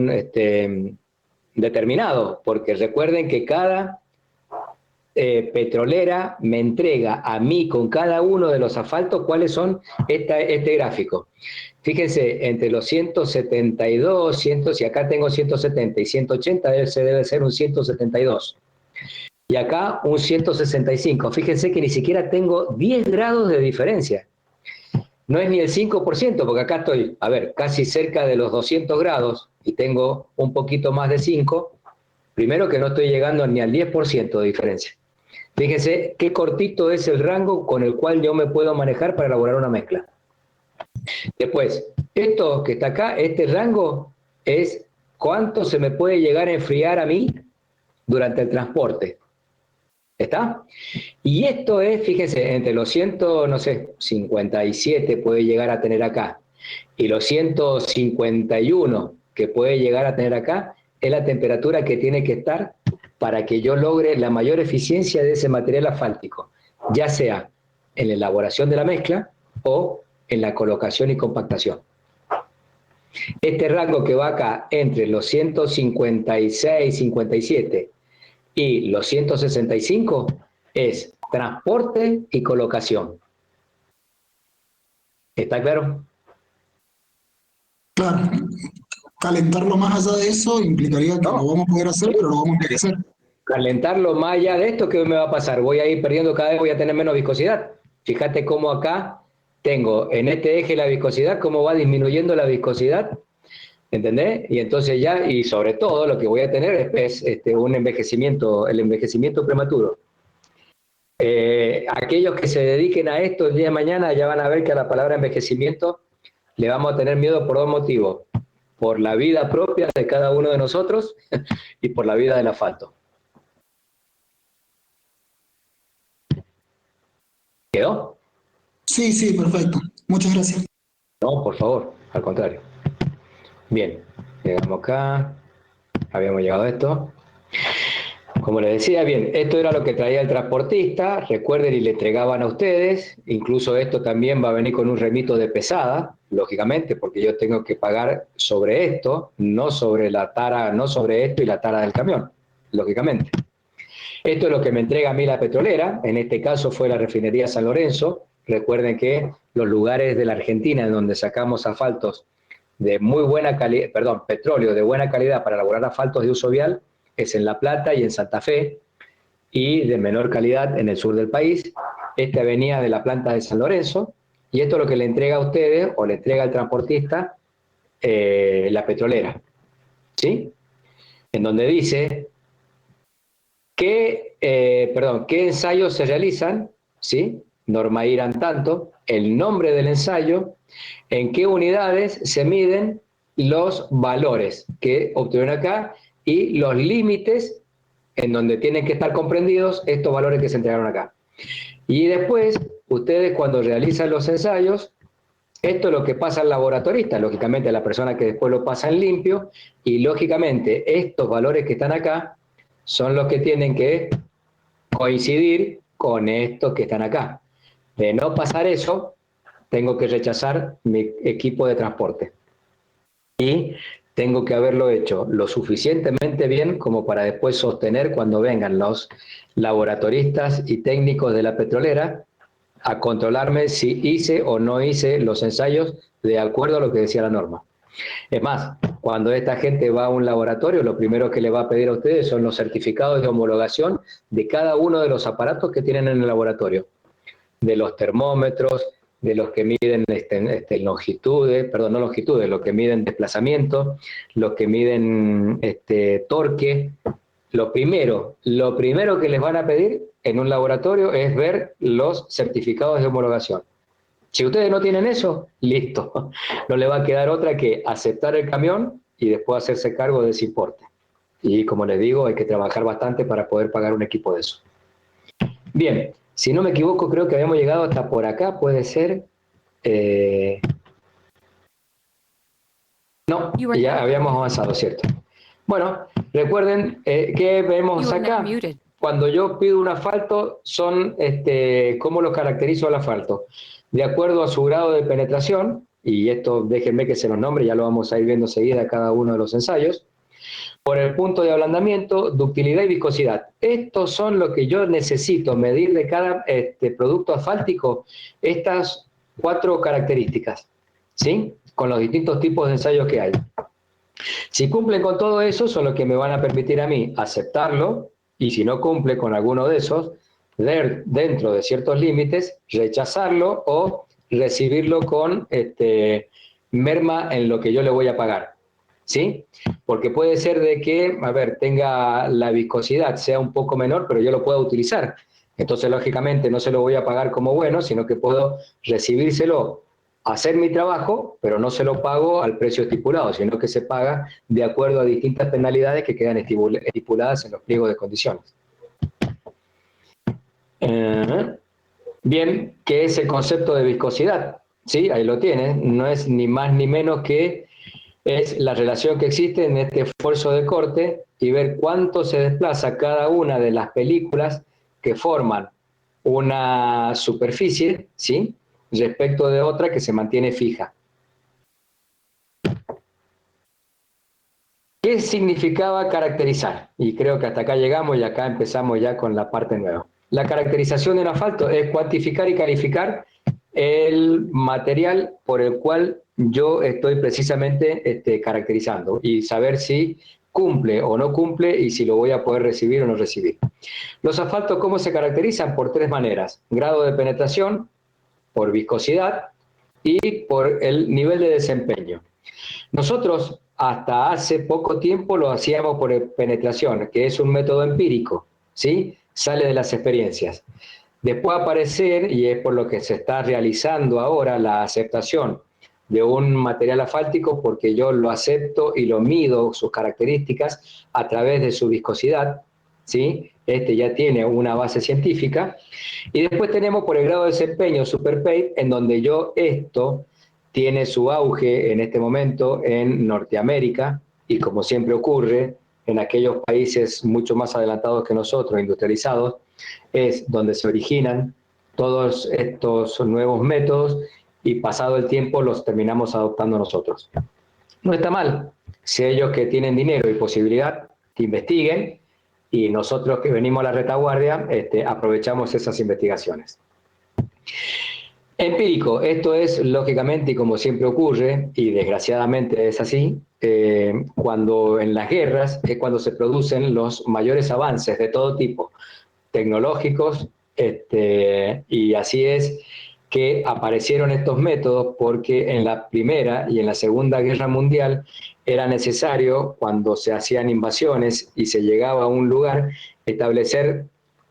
determinado, porque recuerden que cada petrolera me entrega a mí con cada uno de los asfaltos cuáles son este gráfico. Fíjense, entre los 172, si acá tengo 170 y 180, debe ser un 172. Y acá un 165. Fíjense que ni siquiera tengo 10 grados de diferencia. No es ni el 5%, porque acá estoy, a ver, casi cerca de los 200 grados y tengo un poquito más de 5. Primero que no estoy llegando ni al 10% de diferencia. Fíjense qué cortito es el rango con el cual yo me puedo manejar para elaborar una mezcla. Después, esto que está acá, este rango es cuánto se me puede llegar a enfriar a mí durante el transporte. ¿Está? Y esto es, fíjense, entre los 57 puede llegar a tener acá y los 151 que puede llegar a tener acá, es la temperatura que tiene que estar para que yo logre la mayor eficiencia de ese material asfáltico, ya sea en la elaboración de la mezcla o en la colocación y compactación. Este rango que va acá entre los 156, 57 y los 165 es transporte y colocación. ¿Está claro? Claro, calentarlo más allá de eso implicaría que lo vamos a poder hacer, pero lo vamos a envejecer. Calentarlo más allá de esto, ¿qué me va a pasar? Voy a ir perdiendo cada vez, voy a tener menos viscosidad. Fíjate cómo acá tengo en este eje la viscosidad, cómo va disminuyendo la viscosidad, ¿entendés? Y entonces ya, y sobre todo lo que voy a tener es un envejecimiento, el envejecimiento prematuro. Aquellos que se dediquen a esto el día de mañana ya van a ver que a la palabra envejecimiento le vamos a tener miedo por dos motivos: por la vida propia de cada uno de nosotros y por la vida del asfalto. ¿Quedó? Sí, sí, perfecto. Muchas gracias. No, por favor, al contrario. Bien, llegamos acá, habíamos llegado a esto. Como les decía, bien, esto era lo que traía el transportista, recuerden, y le entregaban a ustedes. Incluso esto también va a venir con un remito de pesada, lógicamente, porque yo tengo que pagar sobre esto, no sobre la tara, no sobre esto y la tara del camión, lógicamente. Esto es lo que me entrega a mí la petrolera, en este caso fue la refinería San Lorenzo. Recuerden que los lugares de la Argentina en donde sacamos asfaltos de muy buena calidad, petróleo de buena calidad para elaborar asfaltos de uso vial, es en La Plata y en Santa Fe, y de menor calidad en el sur del país. Esta venía de la planta de San Lorenzo, y esto es lo que le entrega a ustedes, o le entrega al transportista, la petrolera, ¿sí? En donde dice qué ensayos se realizan, ¿sí? Norma IRAN tanto, el nombre del ensayo, en qué unidades se miden los valores que obtuvieron acá y los límites en donde tienen que estar comprendidos estos valores que se entregaron acá. Y después, ustedes cuando realizan los ensayos, esto es lo que pasa al laboratorista, lógicamente a la persona que después lo pasa en limpio, y lógicamente estos valores que están acá son los que tienen que coincidir con estos que están acá. De no pasar eso, tengo que rechazar mi equipo de transporte. Y tengo que haberlo hecho lo suficientemente bien como para después sostener cuando vengan los laboratoristas y técnicos de la petrolera a controlarme si hice o no hice los ensayos de acuerdo a lo que decía la norma. Es más, cuando esta gente va a un laboratorio, lo primero que le va a pedir a ustedes son los certificados de homologación de cada uno de los aparatos que tienen en el laboratorio, de los termómetros, de los que miden longitudes, perdón, no longitudes, los que miden desplazamiento, los que miden torque. Lo primero que les van a pedir en un laboratorio es ver los certificados de homologación. Si ustedes no tienen eso, listo. No le va a quedar otra que aceptar el camión y después hacerse cargo de ese importe. Y como les digo, hay que trabajar bastante para poder pagar un equipo de eso. Bien, si no me equivoco, creo que habíamos llegado hasta por acá, puede ser. No, ya habíamos avanzado, ¿cierto? Bueno, recuerden que vemos acá. Cuando yo pido un asfalto, son ¿cómo lo caracterizo al asfalto? De acuerdo a su grado de penetración, y esto déjenme que se los nombre, ya lo vamos a ir viendo enseguida cada uno de los ensayos, por el punto de ablandamiento, ductilidad y viscosidad. Estos son lo que yo necesito medir de cada producto asfáltico, estas 4 características, ¿sí? Con los distintos tipos de ensayos que hay. Si cumplen con todo eso, son los que me van a permitir a mí aceptarlo, y si no cumple con alguno de esos, dentro de ciertos límites, rechazarlo o recibirlo con merma en lo que yo le voy a pagar, ¿sí? Porque puede ser de que, a ver, tenga la viscosidad, sea un poco menor, pero yo lo pueda utilizar. Entonces, lógicamente, no se lo voy a pagar como bueno, sino que puedo recibírselo, hacer mi trabajo, pero no se lo pago al precio estipulado, sino que se paga de acuerdo a distintas penalidades que quedan estipuladas en los pliegos de condiciones. Bien, ¿qué es el concepto de viscosidad? Sí, ahí lo tienen, no es ni más ni menos que es la relación que existe en este esfuerzo de corte y ver cuánto se desplaza cada una de las películas que forman una superficie, ¿sí?, respecto de otra que se mantiene fija. ¿Qué significaba caracterizar? Y creo que hasta acá llegamos y acá empezamos ya con la parte nueva. La caracterización de un asfalto es cuantificar y calificar el material por el cual yo estoy precisamente caracterizando y saber si cumple o no cumple y si lo voy a poder recibir o no recibir. Los asfaltos, ¿cómo se caracterizan? Por 3 maneras: grado de penetración, por viscosidad y por el nivel de desempeño. Nosotros hasta hace poco tiempo lo hacíamos por penetración, que es un método empírico, ¿sí? Sale de las experiencias. Después aparecer, y es por lo que se está realizando ahora, la aceptación de un material asfáltico, porque yo lo acepto y lo mido, sus características, a través de su viscosidad, ¿sí? Ya tiene una base científica. Y después tenemos por el grado de desempeño SuperPave, en donde esto tiene su auge en este momento en Norteamérica, y como siempre ocurre, en aquellos países mucho más adelantados que nosotros, industrializados, es donde se originan todos estos nuevos métodos y pasado el tiempo los terminamos adoptando nosotros. No está mal, si ellos que tienen dinero y posibilidad, que investiguen, y nosotros que venimos a la retaguardia, aprovechamos esas investigaciones. Empírico, esto es lógicamente y como siempre ocurre, y desgraciadamente es así, cuando en las guerras es cuando se producen los mayores avances de todo tipo, tecnológicos, y así es que aparecieron estos métodos porque en la Primera y en la Segunda Guerra Mundial era necesario, cuando se hacían invasiones y se llegaba a un lugar, establecer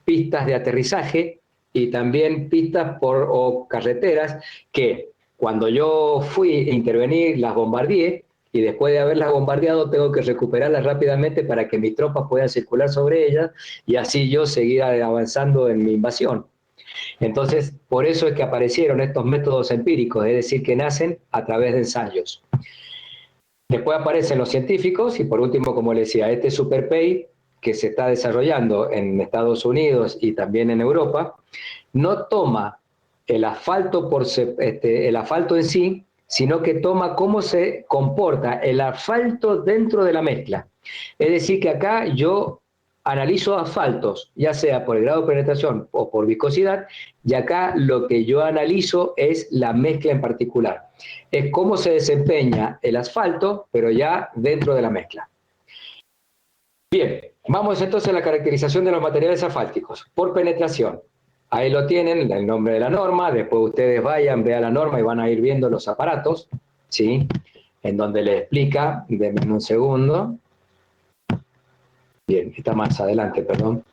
pistas de aterrizaje y también pistas o carreteras que cuando yo fui a intervenir las bombardeé, y después de haberlas bombardeado tengo que recuperarlas rápidamente para que mis tropas puedan circular sobre ellas y así yo seguir avanzando en mi invasión. Entonces, por eso es que aparecieron estos métodos empíricos, es decir, que nacen a través de ensayos. Después aparecen los científicos y por último, como les decía, este SuperPave que se está desarrollando en Estados Unidos y también en Europa, no toma el asfalto, el asfalto en sí, sino que toma cómo se comporta el asfalto dentro de la mezcla. Es decir, que acá yo analizo asfaltos, ya sea por el grado de penetración o por viscosidad, y acá lo que yo analizo es la mezcla en particular. Es cómo se desempeña el asfalto, pero ya dentro de la mezcla. Bien, vamos entonces a la caracterización de los materiales asfálticos por penetración. Ahí lo tienen, el nombre de la norma, después ustedes vayan, vean la norma y van a ir viendo los aparatos, ¿sí? En donde les explica, denme un segundo. Bien, está más adelante, perdón.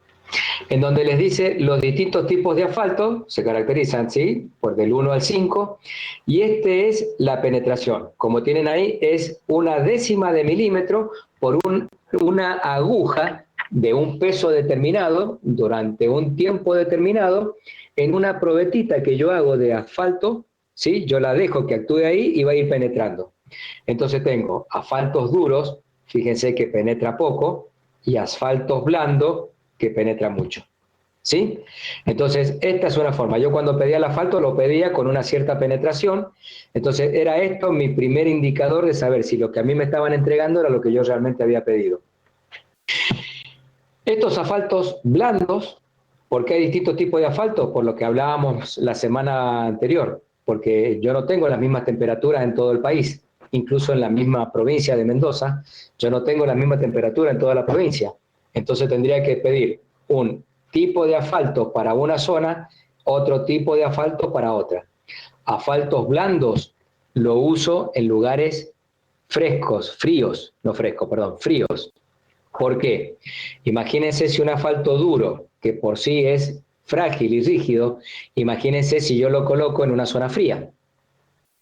En donde les dice los distintos tipos de asfalto, se caracterizan, ¿sí? Por del 1 al 5, y este es la penetración. Como tienen ahí, es 1/10 de milímetro por una aguja de un peso determinado, durante un tiempo determinado, en una probetita que yo hago de asfalto, ¿sí? Yo la dejo que actúe ahí y va a ir penetrando. Entonces tengo asfaltos duros, fíjense que penetra poco, y asfaltos blandos, que penetra mucho. ¿Sí? Entonces, esta es una forma. Yo cuando pedía el asfalto lo pedía con una cierta penetración. Entonces, era esto mi primer indicador de saber si lo que a mí me estaban entregando era lo que yo realmente había pedido. Estos asfaltos blandos, ¿por qué hay distintos tipos de asfalto? Por lo que hablábamos la semana anterior, porque yo no tengo las mismas temperaturas en todo el país, incluso en la misma provincia de Mendoza, yo no tengo la misma temperatura en toda la provincia. Entonces tendría que pedir un tipo de asfalto para una zona, otro tipo de asfalto para otra. Asfaltos blandos lo uso en lugares frescos, fríos, no frescos, perdón, fríos. ¿Por qué? Imagínense si un asfalto duro, que por sí es frágil y rígido, imagínense si yo lo coloco en una zona fría.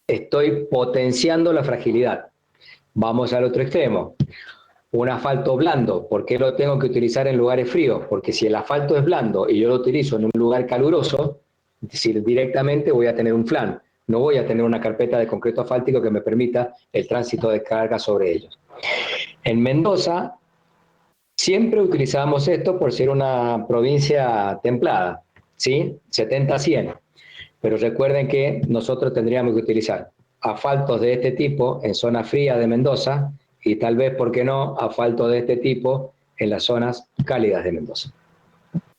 Estoy potenciando la fragilidad. Vamos al otro extremo. Un asfalto blando, ¿por qué lo tengo que utilizar en lugares fríos? Porque si el asfalto es blando y yo lo utilizo en un lugar caluroso, es decir, directamente voy a tener un flan, no voy a tener una carpeta de concreto asfáltico que me permita el tránsito de carga sobre ellos. En Mendoza, siempre utilizábamos esto por ser una provincia templada, ¿sí? 70-100. Pero recuerden que nosotros tendríamos que utilizar asfaltos de este tipo en zonas frías de Mendoza y tal vez, ¿por qué no?, asfaltos de este tipo en las zonas cálidas de Mendoza.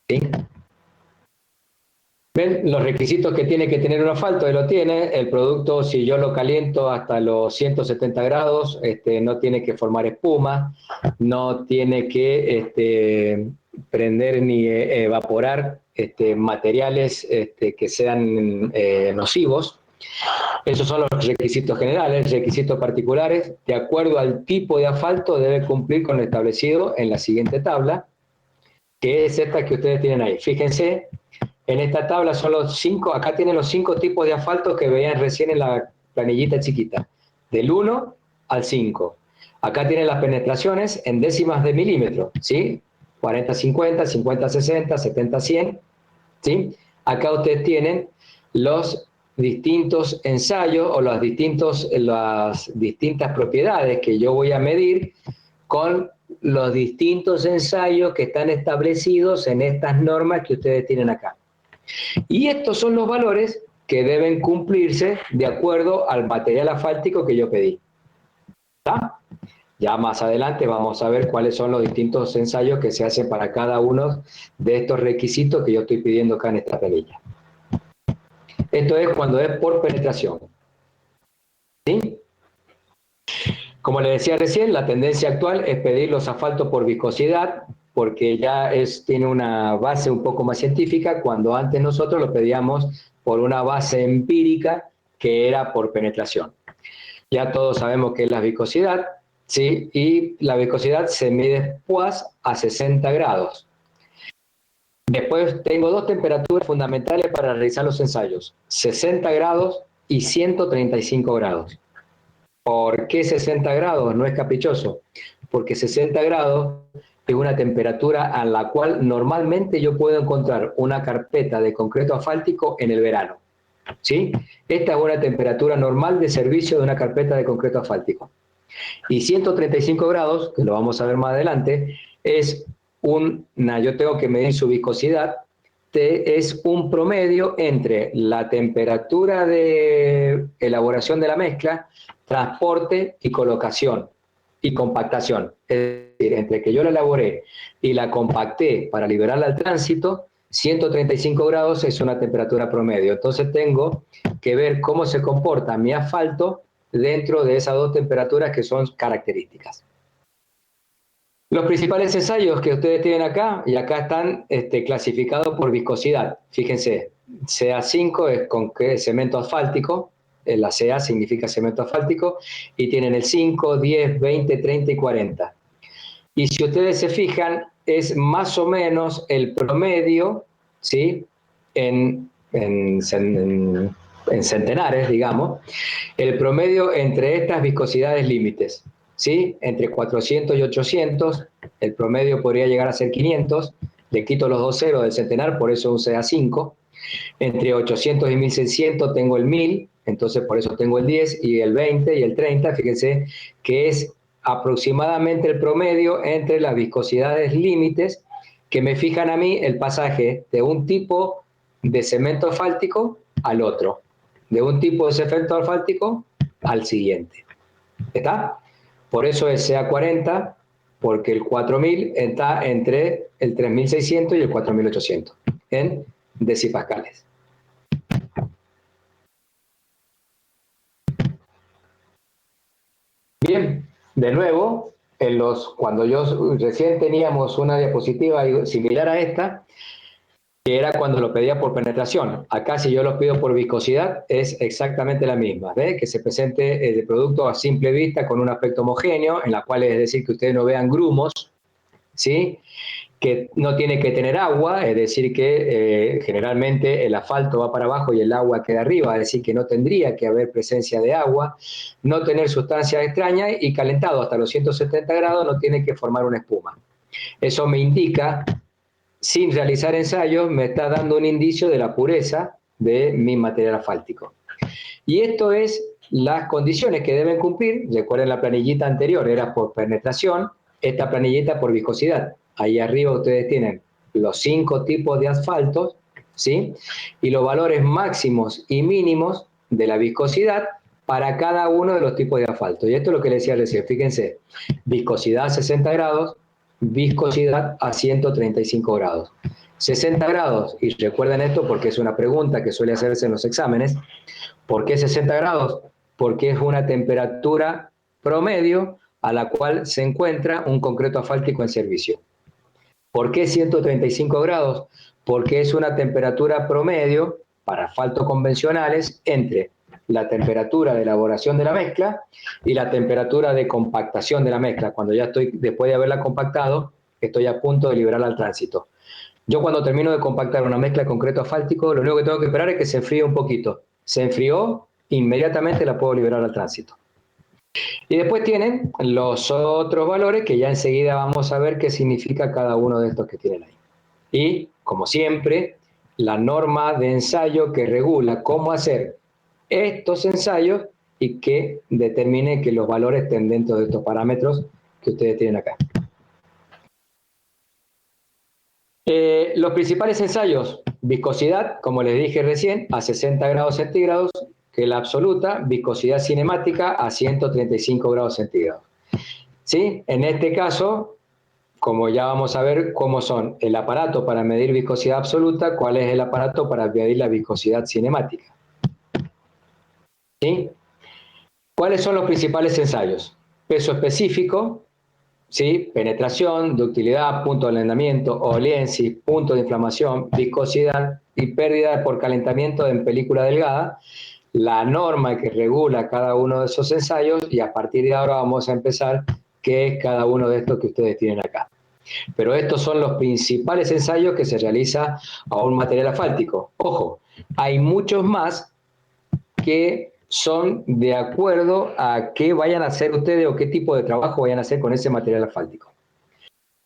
¿Sí? ¿Ven los requisitos que tiene que tener un asfalto? Ahí lo tiene. El producto, si yo lo caliento hasta los 170 grados, no tiene que formar espuma, no tiene que prender ni evaporar materiales que sean nocivos. Esos son los requisitos generales. Requisitos particulares, de acuerdo al tipo de asfalto, debe cumplir con lo establecido en la siguiente tabla, que es esta que ustedes tienen ahí. Fíjense, en esta tabla son los 5, acá tienen los 5 tipos de asfaltos que veían recién en la planillita chiquita, del 1 al 5. Acá tienen las penetraciones en décimas de milímetro, ¿sí? 40-50, 50-60, 70-100, ¿sí? Acá ustedes tienen los distintos ensayos o las distintas propiedades que yo voy a medir con los distintos ensayos que están establecidos en estas normas que ustedes tienen acá. Y estos son los valores que deben cumplirse de acuerdo al material asfáltico que yo pedí. ¿Está? Ya más adelante vamos a ver cuáles son los distintos ensayos que se hacen para cada uno de estos requisitos que yo estoy pidiendo acá en esta planilla. Esto es cuando es por penetración. ¿Sí? Como les decía recién, la tendencia actual es pedir los asfaltos por viscosidad, porque ya tiene una base un poco más científica, cuando antes nosotros lo pedíamos por una base empírica que era por penetración. Ya todos sabemos qué es la viscosidad, ¿sí? Y la viscosidad se mide después a 60 grados. Después tengo dos temperaturas fundamentales para realizar los ensayos, 60 grados y 135 grados. ¿Por qué 60 grados? No es caprichoso, porque 60 grados es una temperatura a la cual normalmente yo puedo encontrar una carpeta de concreto asfáltico en el verano. ¿Sí? Esta es una temperatura normal de servicio de una carpeta de concreto asfáltico. Y 135 grados, que lo vamos a ver más adelante, es yo tengo que medir su viscosidad, es un promedio entre la temperatura de elaboración de la mezcla, transporte y colocación. y compactación. Es decir, entre que yo la elaboré y la compacté para liberarla al tránsito, 135 grados es una temperatura promedio. Entonces tengo que ver cómo se comporta mi asfalto dentro de esas dos temperaturas que son características. Los principales ensayos que ustedes tienen acá, y acá están clasificados por viscosidad. Fíjense, CA5 es con cemento asfáltico, la CA significa cemento asfáltico, y tienen el 5, 10, 20, 30 y 40. Y si ustedes se fijan, es más o menos el promedio, ¿sí? En centenares, digamos, el promedio entre estas viscosidades límites, ¿sí? Entre 400 y 800, el promedio podría llegar a ser 500, le quito los dos ceros del centenar, por eso un CA5, entre 800 y 1600 tengo el 1000, entonces por eso tengo el 10 y el 20 y el 30, fíjense que es aproximadamente el promedio entre las viscosidades límites que me fijan a mí el pasaje de un tipo de cemento asfáltico al otro, de un tipo de cemento asfáltico al siguiente. ¿Está? Por eso es CA40, porque el 4000 está entre el 3600 y el 4800 en decipascales. Bien, de nuevo, cuando recién teníamos una diapositiva similar a esta, que era cuando lo pedía por penetración. Acá si yo lo pido por viscosidad es exactamente la misma, ¿ve? Que se presente el producto a simple vista con un aspecto homogéneo, en la cual es decir que ustedes no vean grumos, ¿sí? Que no tiene que tener agua, es decir que generalmente el asfalto va para abajo y el agua queda arriba, es decir que no tendría que haber presencia de agua, no tener sustancias extrañas y calentado hasta los 170 grados no tiene que formar una espuma. Eso me indica, sin realizar ensayos, me está dando un indicio de la pureza de mi material asfáltico. Y esto es las condiciones que deben cumplir. Recuerden la planillita anterior, era por penetración, esta planillita por viscosidad. Ahí arriba ustedes tienen los 5 tipos de asfaltos, ¿sí? Y los valores máximos y mínimos de la viscosidad para cada uno de los tipos de asfalto. Y esto es lo que les decía recién, fíjense, viscosidad a 60 grados, viscosidad a 135 grados. 60 grados, y recuerden esto porque es una pregunta que suele hacerse en los exámenes, ¿por qué 60 grados? Porque es una temperatura promedio a la cual se encuentra un concreto asfáltico en servicio. ¿Por qué 135 grados? Porque es una temperatura promedio para asfaltos convencionales entre la temperatura de elaboración de la mezcla y la temperatura de compactación de la mezcla. Cuando ya estoy, después de haberla compactado, estoy a punto de liberarla al tránsito. Yo cuando termino de compactar una mezcla de concreto asfáltico, lo único que tengo que esperar es que se enfríe un poquito. Se enfrió, inmediatamente la puedo liberar al tránsito. Y después tienen los otros valores que ya enseguida vamos a ver qué significa cada uno de estos que tienen ahí. Y, como siempre, la norma de ensayo que regula cómo hacer estos ensayos y que determine que los valores estén dentro de estos parámetros que ustedes tienen acá. Los principales ensayos, viscosidad, como les dije recién, a 60 grados centígrados, que la absoluta, viscosidad cinemática a 135 grados centígrados. ¿Sí? En este caso, como ya vamos a ver cómo son el aparato para medir viscosidad absoluta, cuál es el aparato para medir la viscosidad cinemática. ¿Sí? ¿Cuáles son los principales ensayos? Peso específico, ¿sí? Penetración, ductilidad, punto de alendamiento, oleensis, punto de inflamación, viscosidad y pérdida por calentamiento en película delgada, la norma que regula cada uno de esos ensayos, y a partir de ahora vamos a empezar qué es cada uno de estos que ustedes tienen acá. Pero estos son los principales ensayos que se realiza a un material asfáltico. Ojo, hay muchos más que son de acuerdo a qué vayan a hacer ustedes o qué tipo de trabajo vayan a hacer con ese material asfáltico.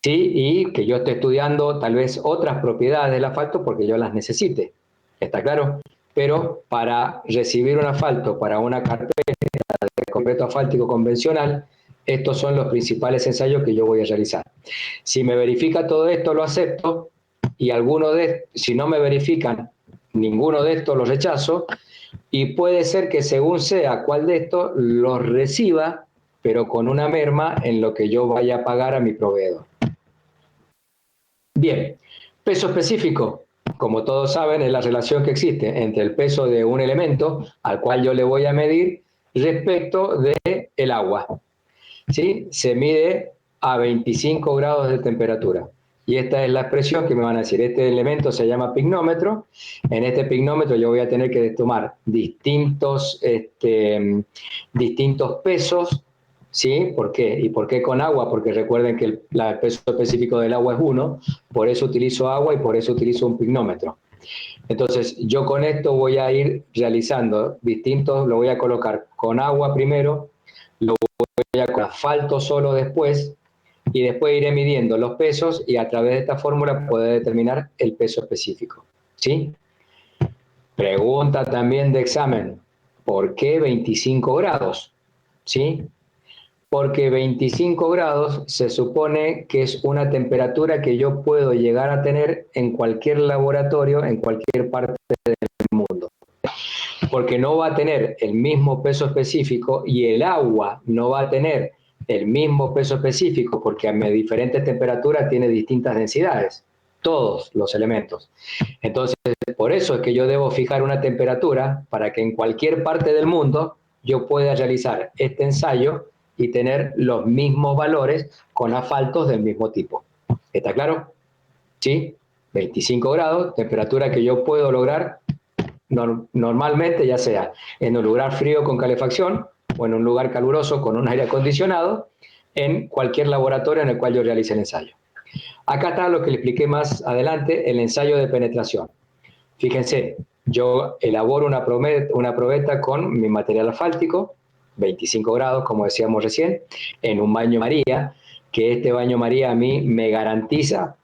Sí, y que yo esté estudiando tal vez otras propiedades del asfalto porque yo las necesite, ¿está claro? Pero para recibir un asfalto para una carpeta de concreto asfáltico convencional, estos son los principales ensayos que yo voy a realizar. Si me verifica todo esto, lo acepto, y si no me verifican ninguno de estos, los rechazo, y puede ser que según sea cuál de estos, los reciba pero con una merma en lo que yo vaya a pagar a mi proveedor. Bien, peso específico, como todos saben, es la relación que existe entre el peso de un elemento al cual yo le voy a medir respecto del agua. ¿Sí? Se mide a 25 grados de temperatura. Y esta es la expresión que me van a decir. Este elemento se llama pignómetro. En este pignómetro yo voy a tener que tomar distintos pesos. ¿Sí? ¿Por qué? ¿Y por qué con agua? Porque recuerden que el peso específico del agua es 1, por eso utilizo agua y por eso utilizo un pignómetro. Entonces, yo con esto voy a ir realizando distintos, lo voy a colocar con agua primero, lo voy a con asfalto solo después, y después iré midiendo los pesos y a través de esta fórmula poder determinar el peso específico. ¿Sí? Pregunta también de examen, ¿por qué 25 grados? ¿Sí? Porque 25 grados se supone que es una temperatura que yo puedo llegar a tener en cualquier laboratorio, en cualquier parte del mundo. Porque no va a tener el mismo peso específico y el agua no va a tener el mismo peso específico porque a diferentes temperaturas tiene distintas densidades, todos los elementos. Entonces, por eso es que yo debo fijar una temperatura para que en cualquier parte del mundo yo pueda realizar este ensayo y tener los mismos valores con asfaltos del mismo tipo. ¿Está claro? ¿Sí? 25 grados, temperatura que yo puedo lograr normalmente, ya sea en un lugar frío con calefacción o en un lugar caluroso con un aire acondicionado, en cualquier laboratorio en el cual yo realice el ensayo. Acá está lo que le expliqué más adelante, el ensayo de penetración. Fíjense, yo elaboro una probeta con mi material asfáltico, 25 grados, como decíamos recién, en un baño María, que este baño María a mí me garantiza,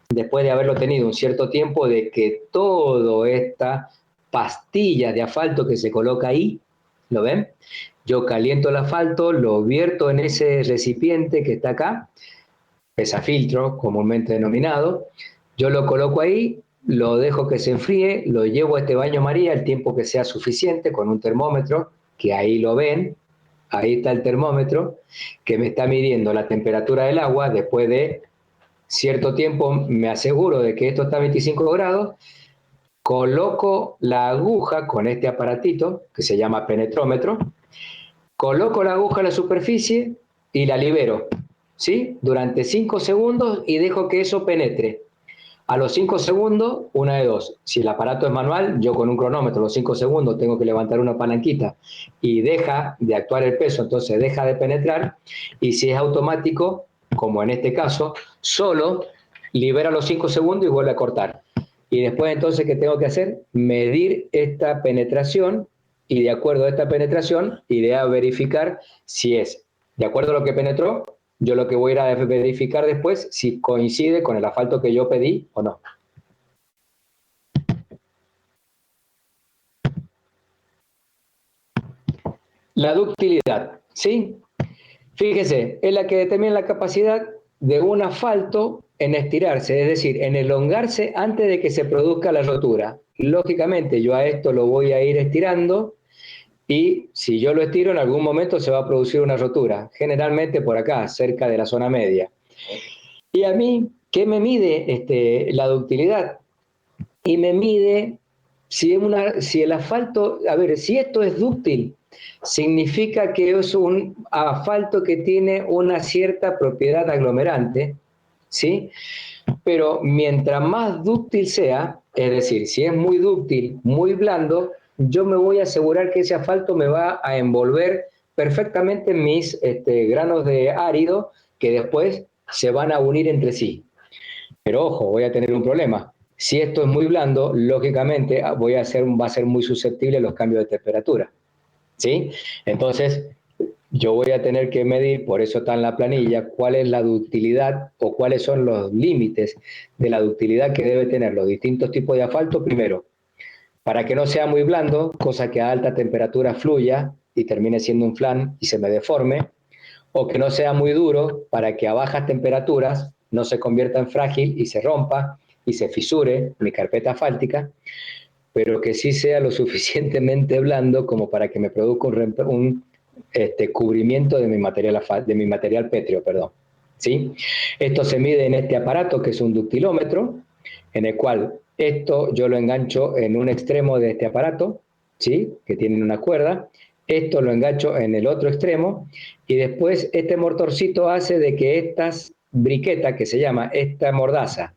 después de haberlo tenido un cierto tiempo, de que toda esta pastilla de asfalto que se coloca ahí, ¿lo ven? Yo caliento el asfalto, lo vierto en ese recipiente que está acá, pesafiltro comúnmente denominado, yo lo coloco ahí, lo dejo que se enfríe, lo llevo a este baño María el tiempo que sea suficiente con un termómetro, que ahí lo ven, ahí está el termómetro, que me está midiendo la temperatura del agua. Después de cierto tiempo me aseguro de que esto está a 25 grados, coloco la aguja con este aparatito, que se llama penetrómetro, coloco la aguja en la superficie y la libero, ¿sí? Durante 5 segundos y dejo que eso penetre. A los 5 segundos, una de dos. Si el aparato es manual, yo con un cronómetro a los 5 segundos tengo que levantar una palanquita y deja de actuar el peso, entonces deja de penetrar. Y si es automático, como en este caso, solo libera los 5 segundos y vuelve a cortar. Y después entonces, ¿qué tengo que hacer? Medir esta penetración y de acuerdo a esta penetración iré a verificar si es de acuerdo a lo que penetró. Yo lo que voy a ir a verificar después si coincide con el asfalto que yo pedí o no. La ductilidad, ¿sí? Fíjese, es la que determina la capacidad de un asfalto en estirarse, es decir, en elongarse antes de que se produzca la rotura. Lógicamente, yo a esto lo voy a ir estirando y si yo lo estiro, en algún momento se va a producir una rotura, generalmente por acá, cerca de la zona media. Y a mí, ¿qué me mide la ductilidad? Y me mide si el asfalto, a ver, si esto es dúctil, significa que es un asfalto que tiene una cierta propiedad aglomerante, ¿sí? Pero mientras más dúctil sea, es decir, si es muy dúctil, muy blando, yo me voy a asegurar que ese asfalto me va a envolver perfectamente en mis granos de árido que después se van a unir entre sí. Pero ojo, voy a tener un problema. Si esto es muy blando, lógicamente va a ser muy susceptible a los cambios de temperatura, ¿sí? Entonces, yo voy a tener que medir, por eso está en la planilla, cuál es la ductilidad o cuáles son los límites de la ductilidad que debe tener los distintos tipos de asfalto primero, para que no sea muy blando, cosa que a alta temperatura fluya y termine siendo un flan y se me deforme, o que no sea muy duro para que a bajas temperaturas no se convierta en frágil y se rompa y se fisure mi carpeta asfáltica, pero que sí sea lo suficientemente blando como para que me produzca cubrimiento de mi material pétreo, perdón. ¿Sí? Esto se mide en este aparato, que es un ductilómetro, en el cual esto yo lo engancho en un extremo de este aparato, ¿sí? Que tiene una cuerda. Esto lo engancho en el otro extremo y después este motorcito hace de que estas briquetas, que se llama esta mordaza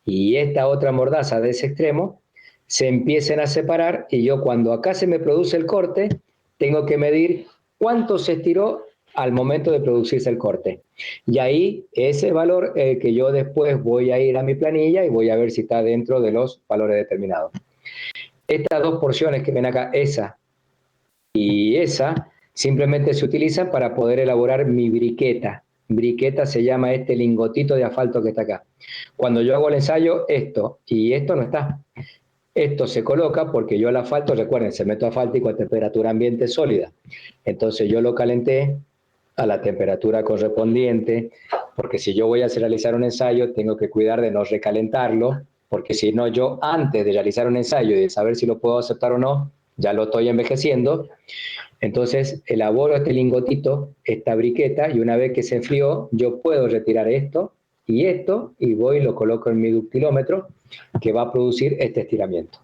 y esta otra mordaza de ese extremo, se empiecen a separar, y yo, cuando acá se me produce el corte, tengo que medir cuánto se estiró al momento de producirse el corte. Y ahí ese valor que yo después voy a ir a mi planilla y voy a ver si está dentro de los valores determinados. Estas dos porciones que ven acá, esa y esa, simplemente se utilizan para poder elaborar mi briqueta. Briqueta se llama este lingotito de asfalto que está acá. Cuando yo hago el ensayo, esto y esto no está. Esto se coloca porque yo el asfalto, recuerden, cemento asfáltico a temperatura ambiente sólida. Entonces yo lo calenté a la temperatura correspondiente, porque si yo voy a realizar un ensayo, tengo que cuidar de no recalentarlo, porque si no, yo antes de realizar un ensayo y de saber si lo puedo aceptar o no, ya lo estoy envejeciendo. Entonces elaboro este lingotito, esta briqueta, y una vez que se enfrió, yo puedo retirar esto, y voy y lo coloco en mi ductilómetro, que va a producir este estiramiento.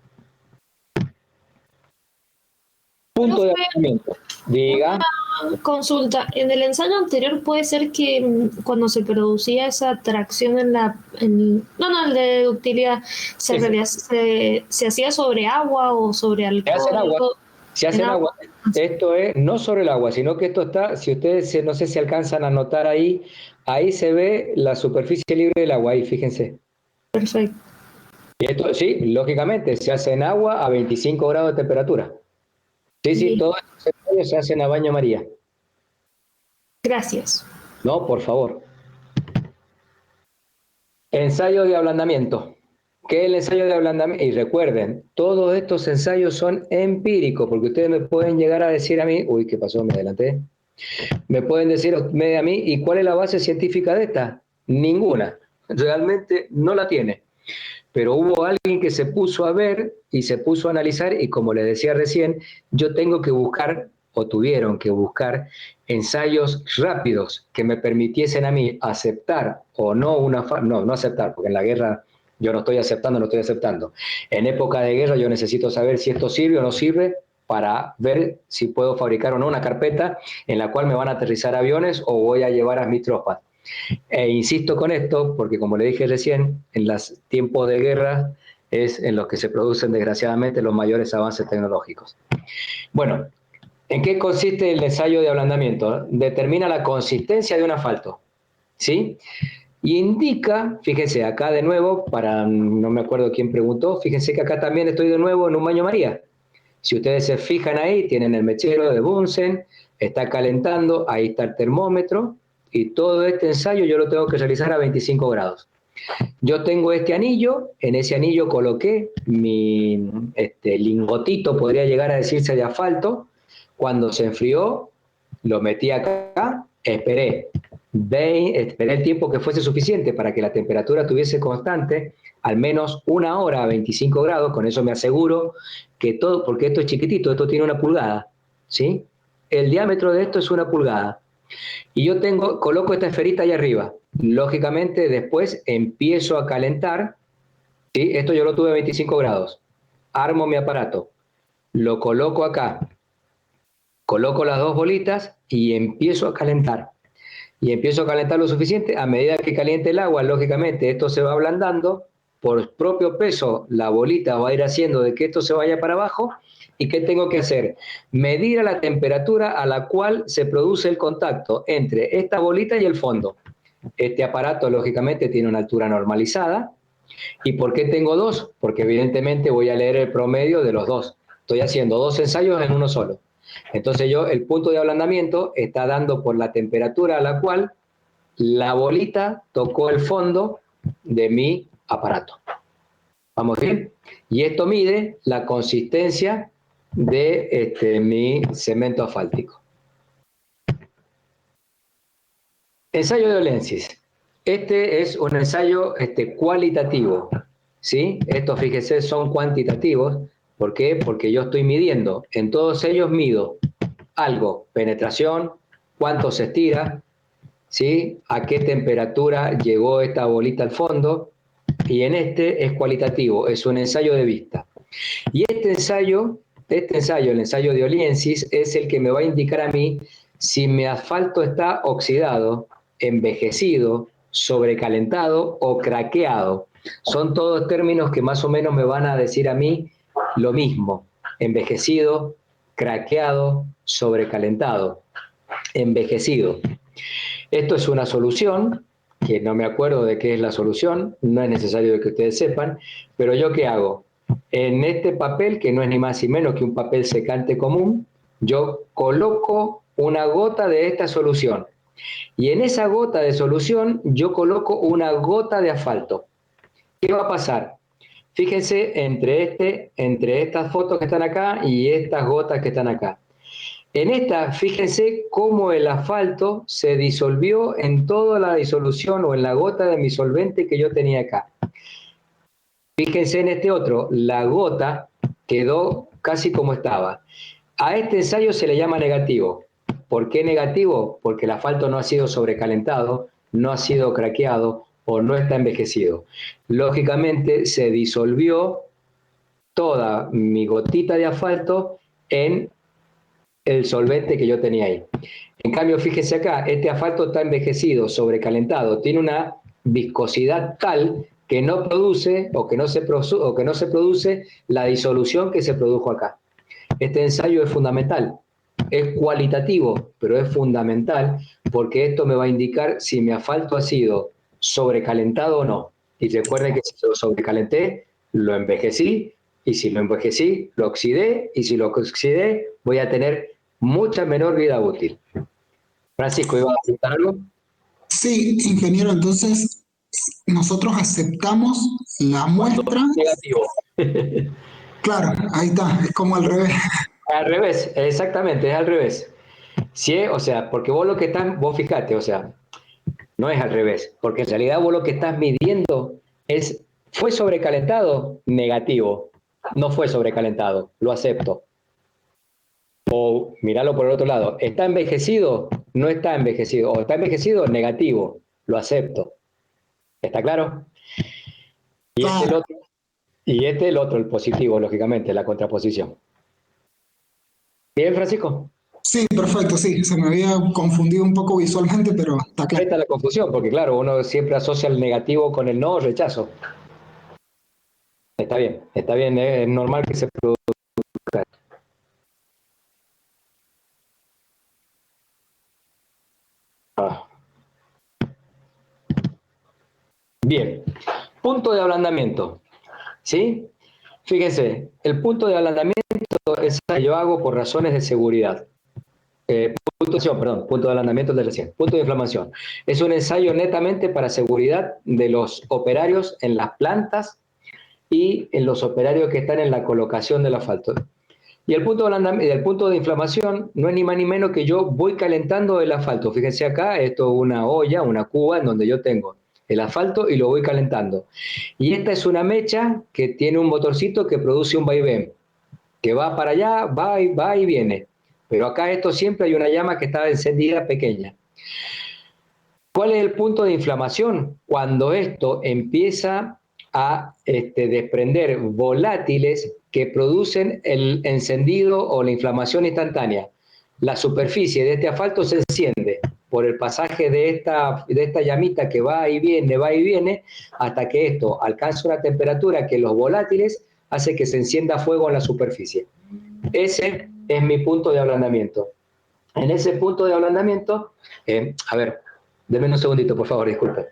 Punto de estiramiento. Diga. Consulta, en el ensayo anterior puede ser que cuando se producía esa tracción el de ductilidad, se hacía sobre agua o sobre alcohol. Se hace en agua. Esto es no sobre el agua, sino que esto está, si ustedes no sé si alcanzan a notar ahí se ve la superficie libre del agua, ahí fíjense. Perfecto. Y esto, sí, lógicamente, se hace en agua a 25 grados de temperatura. Sí, todos estos ensayos se hacen a baño María. Gracias. No, por favor. Ensayo de ablandamiento. ¿Qué es el ensayo de ablandamiento? Y recuerden, todos estos ensayos son empíricos, porque ustedes me pueden llegar a decir a mí, uy, ¿qué pasó? Me adelanté. Me pueden decir a mí, ¿y cuál es la base científica de esta? Ninguna. Realmente no la tiene. Pero hubo alguien que se puso a ver y se puso a analizar, y como les decía recién, yo tengo que buscar, o tuvieron que buscar, ensayos rápidos que me permitiesen a mí aceptar o no no aceptar, porque en la guerra yo no estoy aceptando. En época de guerra yo necesito saber si esto sirve o no sirve para ver si puedo fabricar o no una carpeta en la cual me van a aterrizar aviones o voy a llevar a mis tropas. Insisto con esto porque, como le dije recién, en los tiempos de guerra es en los que se producen desgraciadamente los mayores avances tecnológicos. Bueno, ¿en qué consiste el ensayo de ablandamiento? Determina la consistencia de un asfalto, ¿sí? Y indica, fíjense, acá de nuevo, no me acuerdo quién preguntó, fíjense que acá también estoy de nuevo en un baño María. Si ustedes se fijan ahí, tienen el mechero de Bunsen, está calentando, ahí está el termómetro, y todo este ensayo yo lo tengo que realizar a 25 grados. Yo tengo este anillo, en ese anillo coloqué mi lingotito, podría llegar a decirse, de asfalto. Cuando se enfrió, lo metí acá, esperé el tiempo que fuese suficiente para que la temperatura estuviese constante, al menos 1 hora a 25 grados, con eso me aseguro que todo, porque esto es chiquitito, esto tiene 1 pulgada, ¿sí? El diámetro de esto es 1 pulgada. Y yo coloco esta esferita ahí arriba. Lógicamente después empiezo a calentar, ¿sí? Esto yo lo tuve a 25 grados. Armo mi aparato, lo coloco acá, coloco las 2 bolitas y empiezo a calentar. Y empiezo a calentar lo suficiente. A medida que caliente el agua, lógicamente esto se va ablandando. Por propio peso, la bolita va a ir haciendo de que esto se vaya para abajo. ¿Y qué tengo que hacer? Medir a la temperatura a la cual se produce el contacto entre esta bolita y el fondo. Este aparato, lógicamente, tiene una altura normalizada. ¿Y por qué tengo 2? Porque evidentemente voy a leer el promedio de los 2. Estoy haciendo 2 ensayos en uno solo. Entonces el punto de ablandamiento está dando por la temperatura a la cual la bolita tocó el fondo de mi aparato. ¿Vamos bien? Y esto mide la consistencia de mi cemento asfáltico. Ensayo de Olentzis. Este es un ensayo cualitativo, ¿sí? Estos, fíjese, son cuantitativos. ¿Por qué? Porque yo estoy midiendo. En todos ellos mido algo, penetración, cuánto se estira, ¿sí? A qué temperatura llegó esta bolita al fondo, y en este es cualitativo, es un ensayo de vista. Y este ensayo, el ensayo de Oliensis, es el que me va a indicar a mí si mi asfalto está oxidado, envejecido, sobrecalentado o craqueado. Son todos términos que más o menos me van a decir a mí lo mismo: envejecido, craqueado, sobrecalentado. Envejecido. Esto es una solución, que no me acuerdo de qué es la solución, no es necesario que ustedes sepan, pero ¿yo qué hago? En este papel, que no es ni más ni menos que un papel secante común, yo coloco una gota de esta solución. Y en esa gota de solución yo coloco una gota de asfalto. ¿Qué va a pasar? Fíjense entre estas fotos que están acá y estas gotas que están acá. En esta, fíjense cómo el asfalto se disolvió en toda la disolución o en la gota de mi solvente que yo tenía acá. Fíjense en este otro, la gota quedó casi como estaba. A este ensayo se le llama negativo. ¿Por qué negativo? Porque el asfalto no ha sido sobrecalentado, no ha sido craqueado o no está envejecido. Lógicamente se disolvió toda mi gotita de asfalto en el solvente que yo tenía ahí. En cambio, fíjese acá, este asfalto está envejecido, sobrecalentado, tiene una viscosidad tal que no produce o que no se produce la disolución que se produjo acá. Este ensayo es fundamental, es cualitativo, pero es fundamental porque esto me va a indicar si mi asfalto ha sido sobrecalentado o no. Y recuerden que si lo sobrecalenté, lo envejecí, y si lo envejecí, lo oxidé, y si lo oxidé, voy a tener mucha menor vida útil. Francisco, ¿iba a preguntar algo? Sí, ingeniero, entonces nosotros aceptamos la muestra. Negativo. Claro, ahí está, es como al revés. Al revés, exactamente, es al revés. Si es, o sea, porque vos fijate, o sea, no es al revés, porque en realidad vos lo que estás midiendo es, ¿fue sobrecalentado? Negativo. No fue sobrecalentado, lo acepto. O míralo por el otro lado, ¿está envejecido? No está envejecido. O está envejecido, negativo, lo acepto. ¿Está claro? Y este el Claro, otro, el positivo, lógicamente, la contraposición. ¿Bien, Francisco? sí, perfecto, sí, se me había confundido un poco visualmente, pero está Ahí claro. está la confusión, porque claro, uno siempre asocia el negativo con el no, rechazo. Está bien, es normal que se produzca. Ah. Bien, punto de ablandamiento, ¿sí? Fíjense, el punto de ablandamiento es que yo hago por razones de seguridad. Punto de ablandamiento del recién. Punto de inflamación. Es un ensayo netamente para seguridad de los operarios en las plantas y en los operarios que están en la colocación del asfalto. Y el punto de inflamación no es ni más ni menos que yo voy calentando el asfalto. Fíjense acá, esto es una olla, una cuba en donde yo tengo el asfalto y lo voy calentando. Y esta es una mecha que tiene un motorcito que produce un vaivén, que va para allá, va y viene. Pero acá esto siempre hay una llama que está encendida pequeña. ¿Cuál es el punto de inflamación? Cuando esto empieza a desprender volátiles que producen el encendido o la inflamación instantánea. La superficie de este asfalto se enciende por el pasaje de esta llamita que va y viene, hasta que esto alcanza una temperatura que los volátiles hace que se encienda fuego en la superficie. Ese es mi punto de ablandamiento. En ese punto de ablandamiento, a ver, denme un segundito, por favor, disculpen.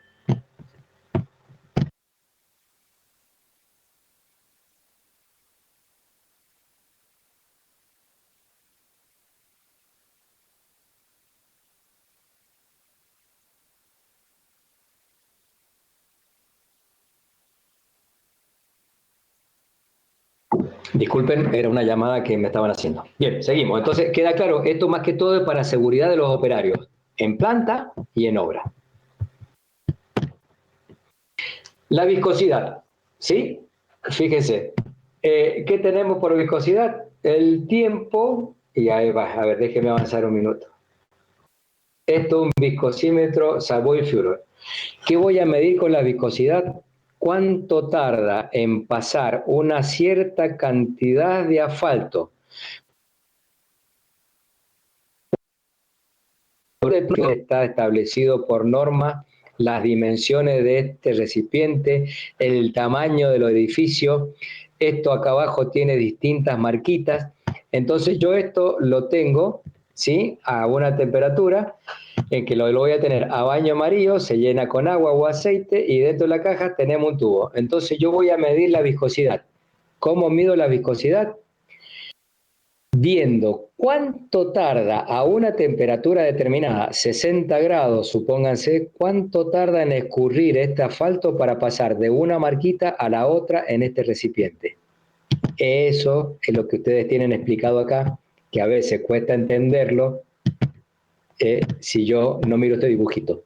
Disculpen, era una llamada que me estaban haciendo. Bien, seguimos. Entonces, queda claro, esto más que todo es para seguridad de los operarios, en planta y en obra. La viscosidad, ¿sí? Fíjense, ¿qué tenemos por viscosidad? El tiempo y ahí va, a ver, déjeme avanzar un minuto. Esto es un viscosímetro Savoy-Fuller. ¿Qué voy a medir con la viscosidad? ¿Cuánto tarda en pasar una cierta cantidad de asfalto? Está establecido por norma las dimensiones de este recipiente, el tamaño del edificio. Esto acá abajo tiene distintas marquitas. Entonces yo esto lo tengo, ¿sí?, a una temperatura en que lo voy a tener a baño amarillo, se llena con agua o aceite y dentro de la caja tenemos un tubo. Entonces yo voy a medir la viscosidad. ¿Cómo mido la viscosidad? Viendo cuánto tarda a una temperatura determinada, 60 grados, supónganse, cuánto tarda en escurrir este asfalto para pasar de una marquita a la otra en este recipiente. Eso es lo que ustedes tienen explicado acá, que a veces cuesta entenderlo si yo no miro este dibujito.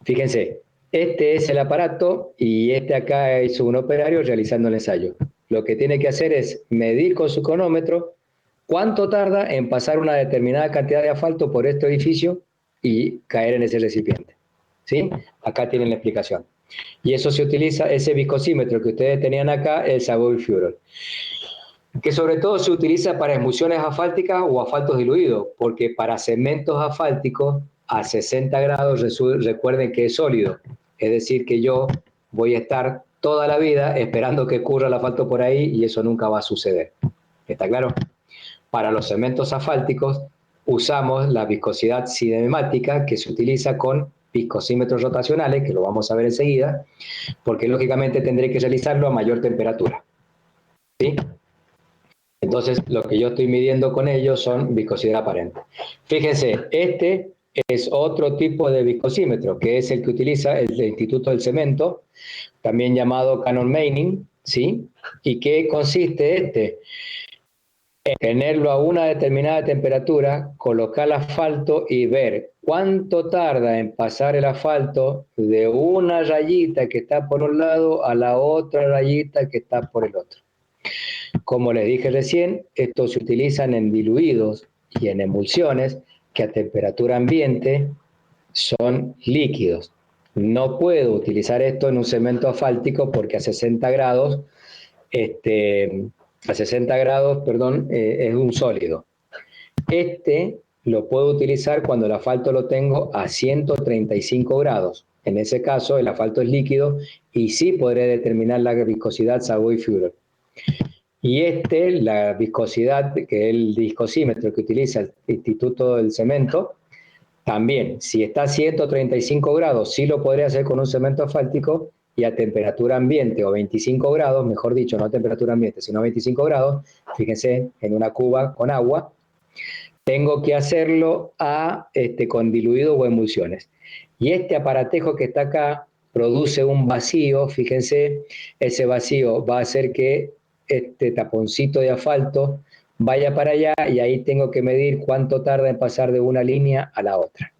Fíjense, este es el aparato y este acá es un operario realizando el ensayo. Lo que tiene que hacer es medir con su cronómetro cuánto tarda en pasar una determinada cantidad de asfalto por este edificio y caer en ese recipiente. ¿Sí? Acá tienen la explicación. Y eso se utiliza, ese viscosímetro que ustedes tenían acá, el Savoy-Fuller, que sobre todo se utiliza para emulsiones asfálticas o asfaltos diluidos, porque para cementos asfálticos a 60 grados recuerden que es sólido, es decir, que yo voy a estar toda la vida esperando que ocurra el asfalto por ahí y eso nunca va a suceder. ¿Está claro? Para los cementos asfálticos usamos la viscosidad cinemática que se utiliza con viscosímetros rotacionales, que lo vamos a ver enseguida, porque lógicamente tendré que realizarlo a mayor temperatura. ¿Sí? Entonces, lo que yo estoy midiendo con ellos son viscosidad aparente. Fíjense, este es otro tipo de viscosímetro, que es el que utiliza el Instituto del Cemento, también llamado Cannon Manning, ¿sí? ¿Y qué consiste este? En tenerlo a una determinada temperatura, colocar el asfalto y ver cuánto tarda en pasar el asfalto de una rayita que está por un lado a la otra rayita que está por el otro. Como les dije recién, estos se utilizan en diluidos y en emulsiones que a temperatura ambiente son líquidos. No puedo utilizar esto en un cemento asfáltico porque a 60 grados, es un sólido. Este lo puedo utilizar cuando el asfalto lo tengo a 135 grados. En ese caso, el asfalto es líquido y sí podré determinar la viscosidad Savoy-Fuller. Y la viscosidad, que es el viscosímetro que utiliza el Instituto del Cemento, también, si está a 135 grados, sí lo podré hacer con un cemento asfáltico y a temperatura ambiente o 25 grados, mejor dicho, no a temperatura ambiente, sino a 25 grados, fíjense, en una cuba con agua, tengo que hacerlo con diluido o emulsiones. Y este aparatejo que está acá produce un vacío, fíjense, ese vacío va a hacer que este taponcito de asfalto vaya para allá y ahí tengo que medir cuánto tarda en pasar de una línea a la otra.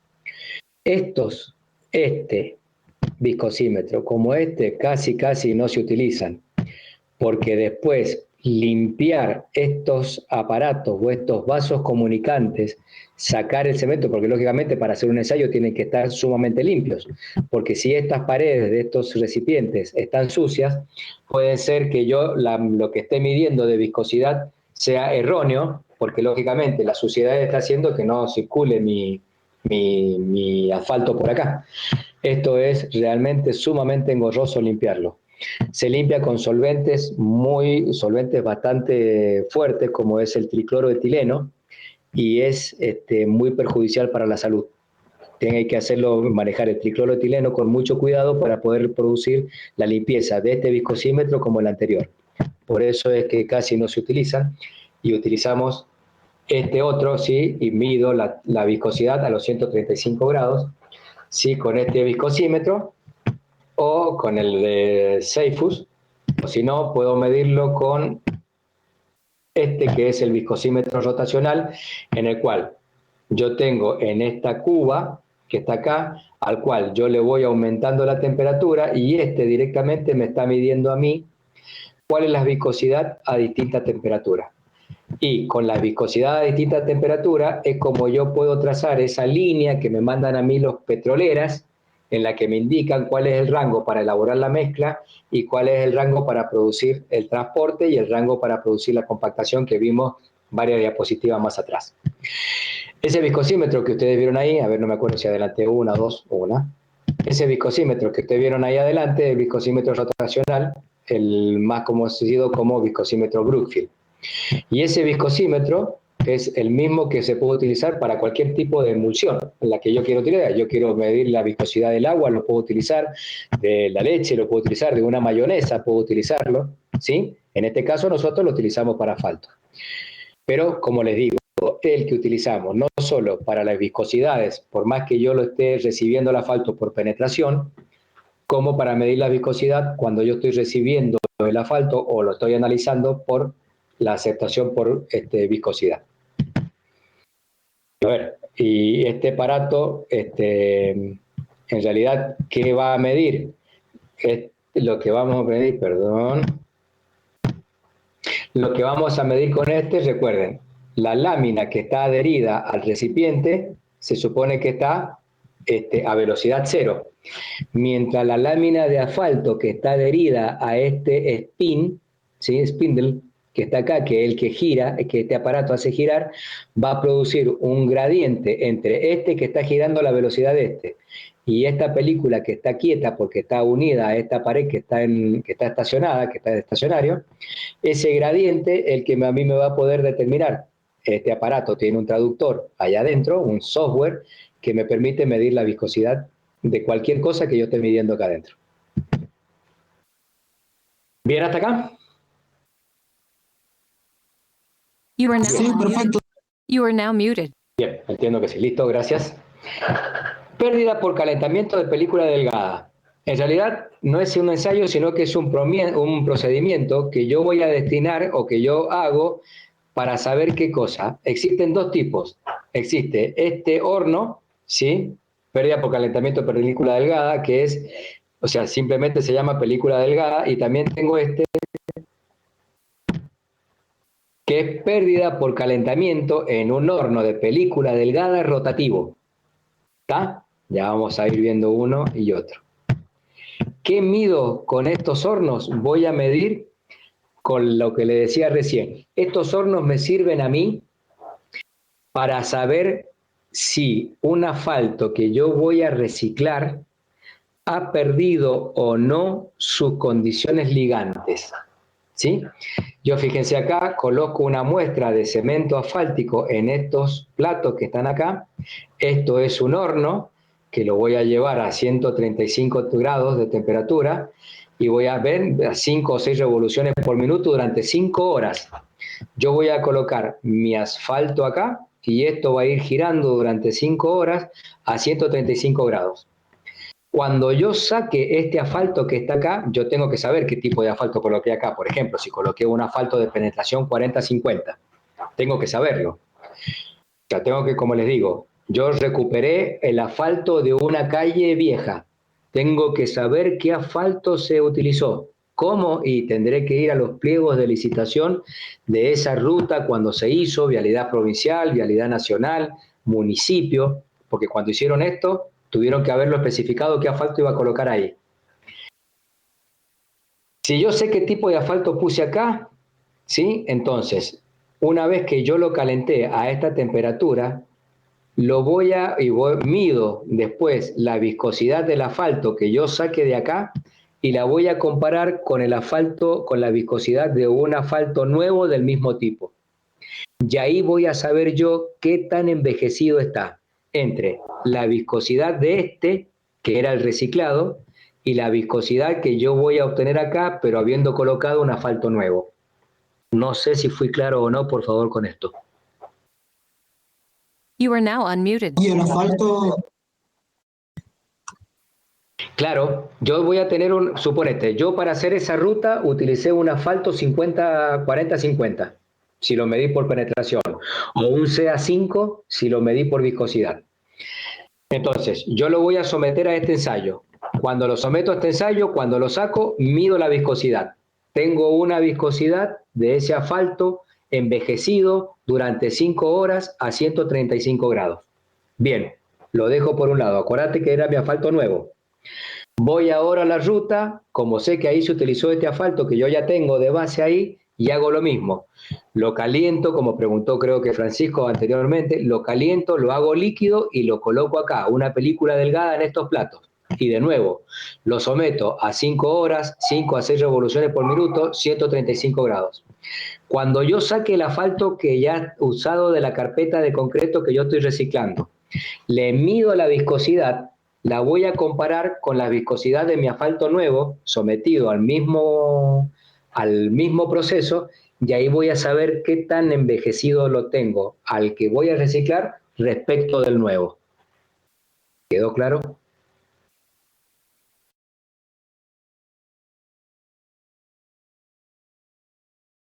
Este viscosímetro como casi no se utilizan porque después limpiar estos aparatos o estos vasos comunicantes, sacar el cemento, porque lógicamente para hacer un ensayo tienen que estar sumamente limpios, porque si estas paredes de estos recipientes están sucias, puede ser que yo lo que esté midiendo de viscosidad sea erróneo, porque lógicamente la suciedad está haciendo que no circule mi asfalto por acá. Esto es realmente sumamente engorroso limpiarlo. Se limpia con solventes bastante fuertes, como es el tricloroetileno, y es muy perjudicial para la salud. Tiene que manejar el tricloroetileno con mucho cuidado para poder producir la limpieza de este viscosímetro como el anterior. Por eso es que casi no se utilizan y utilizamos este otro, ¿sí? Y mido la viscosidad a los 135 grados, ¿sí? Con este viscosímetro o con el de Cephus, o si no, puedo medirlo con que es el viscosímetro rotacional, en el cual yo tengo en esta cuba que está acá, al cual yo le voy aumentando la temperatura y directamente me está midiendo a mí cuál es la viscosidad a distinta temperatura. Y con la viscosidad a distinta temperatura es como yo puedo trazar esa línea que me mandan a mí los petroleras, en la que me indican cuál es el rango para elaborar la mezcla y cuál es el rango para producir el transporte y el rango para producir la compactación que vimos varias diapositivas más atrás. Ese viscosímetro que ustedes vieron ahí, a ver, no me acuerdo si adelanté una, dos o una. Ese viscosímetro que ustedes vieron ahí adelante, el viscosímetro rotacional, el más conocido como viscosímetro Brookfield. Y ese viscosímetro es el mismo que se puede utilizar para cualquier tipo de emulsión en la que yo quiero utilizar. Yo quiero medir la viscosidad del agua, lo puedo utilizar, de la leche lo puedo utilizar, de una mayonesa puedo utilizarlo, ¿sí? En este caso nosotros lo utilizamos para asfalto. Pero, como les digo, el que utilizamos no solo para las viscosidades, por más que yo lo esté recibiendo el asfalto por penetración, como para medir la viscosidad cuando yo estoy recibiendo el asfalto o lo estoy analizando por la aceptación por viscosidad. A ver, y este aparato, en realidad, ¿qué va a medir? Lo que vamos a medir, perdón. Lo que vamos a medir con recuerden, la lámina que está adherida al recipiente se supone que está a velocidad cero, mientras la lámina de asfalto que está adherida a este spin, ¿sí? Spindle, que está acá, que es el que gira, que este aparato hace girar, va a producir un gradiente entre este que está girando a la velocidad de este y esta película que está quieta porque está unida a esta pared que está estacionada, que está en estacionario. Ese gradiente el que a mí me va a poder determinar. Este aparato tiene un traductor allá adentro, un software que me permite medir la viscosidad de cualquier cosa que yo esté midiendo acá adentro. ¿Bien hasta acá? You are now, Sí, perfecto. you are now muted. Bien, entiendo que sí. Listo, gracias. Pérdida por calentamiento de película delgada. En realidad no es un ensayo, sino que es un procedimiento que yo voy a destinar o que yo hago para saber qué cosa. Existen dos tipos. Existe este horno, ¿sí? Pérdida por calentamiento de película delgada, que es, o sea, simplemente se llama película delgada, y también tengo este, que es pérdida por calentamiento en un horno de película delgada rotativo. ¿Está? Ya vamos a ir viendo uno y otro. ¿Qué mido con estos hornos? Voy a medir con lo que le decía recién. Estos hornos me sirven a mí para saber si un asfalto que yo voy a reciclar ha perdido o no sus condiciones ligantes. ¿Sí? Yo, fíjense acá, coloco una muestra de cemento asfáltico en estos platos que están acá. Esto es un horno que lo voy a llevar a 135 grados de temperatura y voy a ver a 5 o 6 revoluciones por minuto durante 5 horas. Yo voy a colocar mi asfalto acá y esto va a ir girando durante 5 horas a 135 grados. Cuando yo saque este asfalto que está acá, yo tengo que saber qué tipo de asfalto coloqué acá. Por ejemplo, si coloqué un asfalto de penetración 40-50, tengo que saberlo. O sea, tengo que, como les digo, yo recuperé el asfalto de una calle vieja. Tengo que saber qué asfalto se utilizó, cómo, y tendré que ir a los pliegos de licitación de esa ruta cuando se hizo, vialidad provincial, vialidad nacional, municipio, porque cuando hicieron esto, tuvieron que haberlo especificado qué asfalto iba a colocar ahí. Si yo sé qué tipo de asfalto puse acá, ¿sí? Entonces, una vez que yo lo calenté a esta temperatura, mido después la viscosidad del asfalto que yo saque de acá y la voy a comparar con el asfalto, con la viscosidad de un asfalto nuevo del mismo tipo. Y ahí voy a saber yo qué tan envejecido está entre la viscosidad de este, que era el reciclado, y la viscosidad que yo voy a obtener acá, pero habiendo colocado un asfalto nuevo. No sé si fui claro o no, por favor, con esto. You are now unmuted. Y el asfalto, Claro, yo voy a tener suponete, yo para hacer esa ruta utilicé un asfalto 40-50, si lo medí por penetración, o un CA5 si lo medí por viscosidad. Entonces, yo lo voy a someter a este ensayo. Cuando lo someto a este ensayo, cuando lo saco, mido la viscosidad. Tengo una viscosidad de ese asfalto envejecido durante 5 horas a 135 grados. Bien, lo dejo por un lado. Acuérdate que era mi asfalto nuevo. Voy ahora a la ruta, como sé que ahí se utilizó este asfalto que yo ya tengo de base ahí, y hago lo mismo. Lo caliento, como preguntó creo que Francisco anteriormente, lo caliento, lo hago líquido y lo coloco acá, una película delgada en estos platos. Y de nuevo, lo someto a 5 horas, 5 a 6 revoluciones por minuto, 135 grados. Cuando yo saque el asfalto que ya he usado de la carpeta de concreto que yo estoy reciclando, le mido la viscosidad, la voy a comparar con la viscosidad de mi asfalto nuevo, sometido al mismo proceso, y ahí voy a saber qué tan envejecido lo tengo al que voy a reciclar respecto del nuevo. ¿Quedó claro?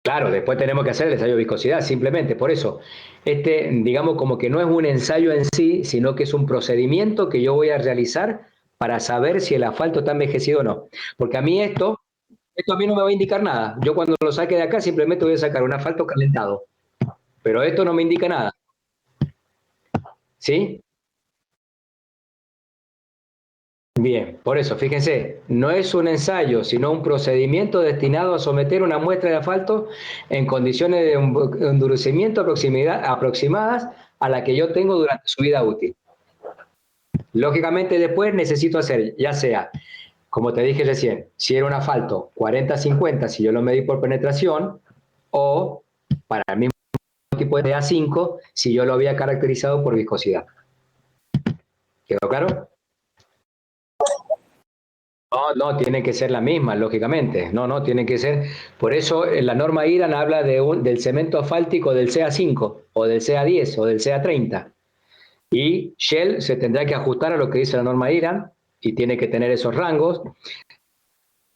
Claro, después tenemos que hacer el ensayo de viscosidad, simplemente por eso. Digamos, como que no es un ensayo en sí, sino que es un procedimiento que yo voy a realizar para saber si el asfalto está envejecido o no. Porque a mí esto a mí no me va a indicar nada. Yo cuando lo saque de acá simplemente voy a sacar un asfalto calentado. Pero esto no me indica nada. ¿Sí? Bien, por eso, fíjense, no es un ensayo, sino un procedimiento destinado a someter una muestra de asfalto en condiciones de endurecimiento aproximadas a la que yo tengo durante su vida útil. Lógicamente después necesito hacer, ya sea, como te dije recién, si era un asfalto 40-50, si yo lo medí por penetración, o para el mismo tipo de A5, si yo lo había caracterizado por viscosidad. ¿Quedó claro? No, tiene que ser la misma, lógicamente. No, tiene que ser. Por eso la norma IRAN habla del cemento asfáltico del CA5, o del CA10, o del CA30. Y Shell se tendrá que ajustar a lo que dice la norma IRAN, y tiene que tener esos rangos.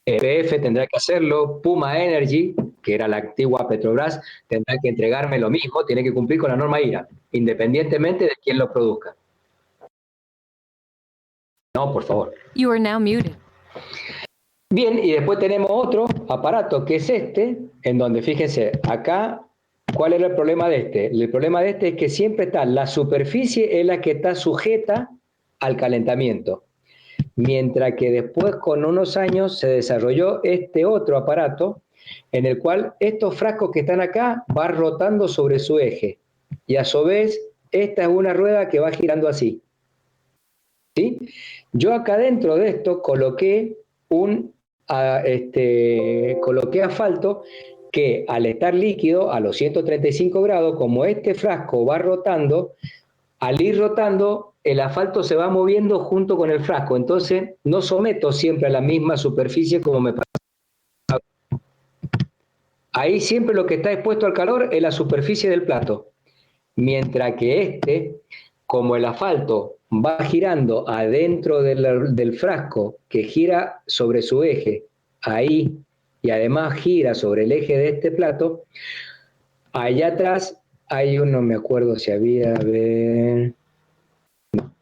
EPF tendrá que hacerlo. Puma Energy, que era la antigua Petrobras, tendrá que entregarme lo mismo, tiene que cumplir con la norma IRAN, independientemente de quién lo produzca. No, por favor. You are now muted. Bien, y después tenemos otro aparato que es en donde fíjense, acá, ¿cuál era el problema de este? El problema de este es que siempre está, la superficie es la que está sujeta al calentamiento, mientras que después con unos años se desarrolló este otro aparato en el cual estos frascos que están acá van rotando sobre su eje, y a su vez esta es una rueda que va girando así. ¿Sí? Yo acá dentro de esto coloqué asfalto que al estar líquido a los 135 grados, como este frasco va rotando, al ir rotando el asfalto se va moviendo junto con el frasco, entonces no someto siempre a la misma superficie como me pasa. Ahí siempre lo que está expuesto al calor es la superficie del plato, mientras que como el asfalto va girando adentro del frasco, que gira sobre su eje, ahí, y además gira sobre el eje de este plato, allá atrás hay no me acuerdo si había, a ver, no.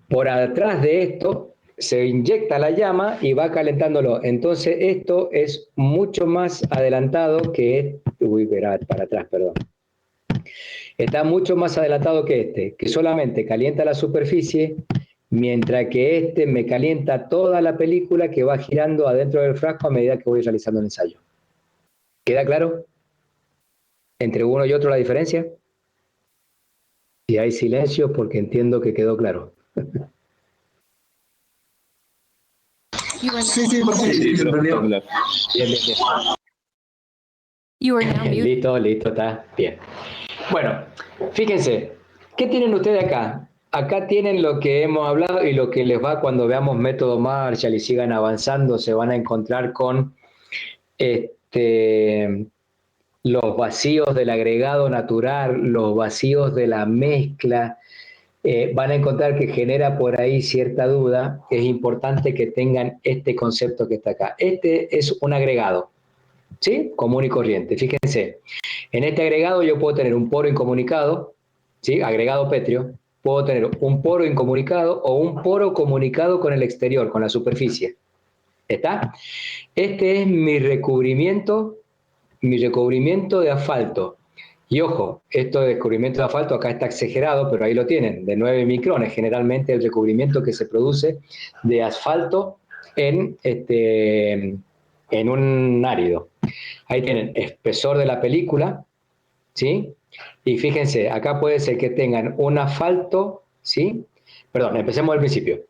Por atrás de esto se inyecta la llama y va calentándolo. Entonces esto es mucho más adelantado que para atrás, perdón. Está mucho más adelantado que que solamente calienta la superficie, mientras que me calienta toda la película que va girando adentro del frasco a medida que voy realizando el ensayo. ¿Queda claro? ¿Entre uno y otro la diferencia? Si hay silencio, porque entiendo que quedó claro. Sí, perfecto. Bien. You are now muted. Listo, está bien. Bueno, fíjense, ¿qué tienen ustedes acá? Acá tienen lo que hemos hablado y lo que les va cuando veamos método Marshall y sigan avanzando, se van a encontrar con los vacíos del agregado natural, los vacíos de la mezcla. Van a encontrar que genera por ahí cierta duda. Es importante que tengan este concepto que está acá. Este es un agregado, ¿sí? Común y corriente. Fíjense, en este agregado yo puedo tener un poro incomunicado, ¿sí? Agregado pétreo. Puedo tener un poro incomunicado o un poro comunicado con el exterior, con la superficie. ¿Está? Este es mi recubrimiento mi recubrimiento de asfalto. Y ojo, esto de recubrimiento de asfalto acá está exagerado, pero ahí lo tienen, de 9 micrones, generalmente el recubrimiento que se produce de asfalto en un árido. Ahí tienen espesor de la película, ¿sí? Y fíjense, acá puede ser que tengan un asfalto, ¿sí? Perdón, empecemos al principio.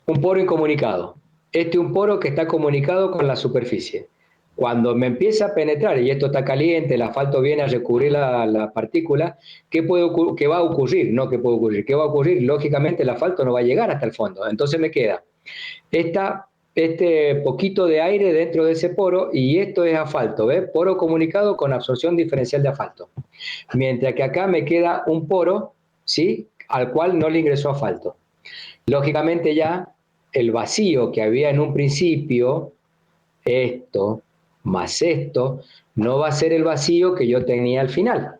Un poro incomunicado. Este es un poro que está comunicado con la superficie. Cuando me empieza a penetrar, y esto está caliente, el asfalto viene a recubrir la partícula, ¿qué va a ocurrir? No, ¿qué puede ocurrir? ¿Qué va a ocurrir? Lógicamente el asfalto no va a llegar hasta el fondo. Entonces me queda este poquito de aire dentro de ese poro, y esto es asfalto, ¿ves? Poro comunicado con absorción diferencial de asfalto. Mientras que acá me queda un poro, ¿sí? Al cual no le ingresó asfalto. Lógicamente ya el vacío que había en un principio, esto más esto, no va a ser el vacío que yo tenía al final,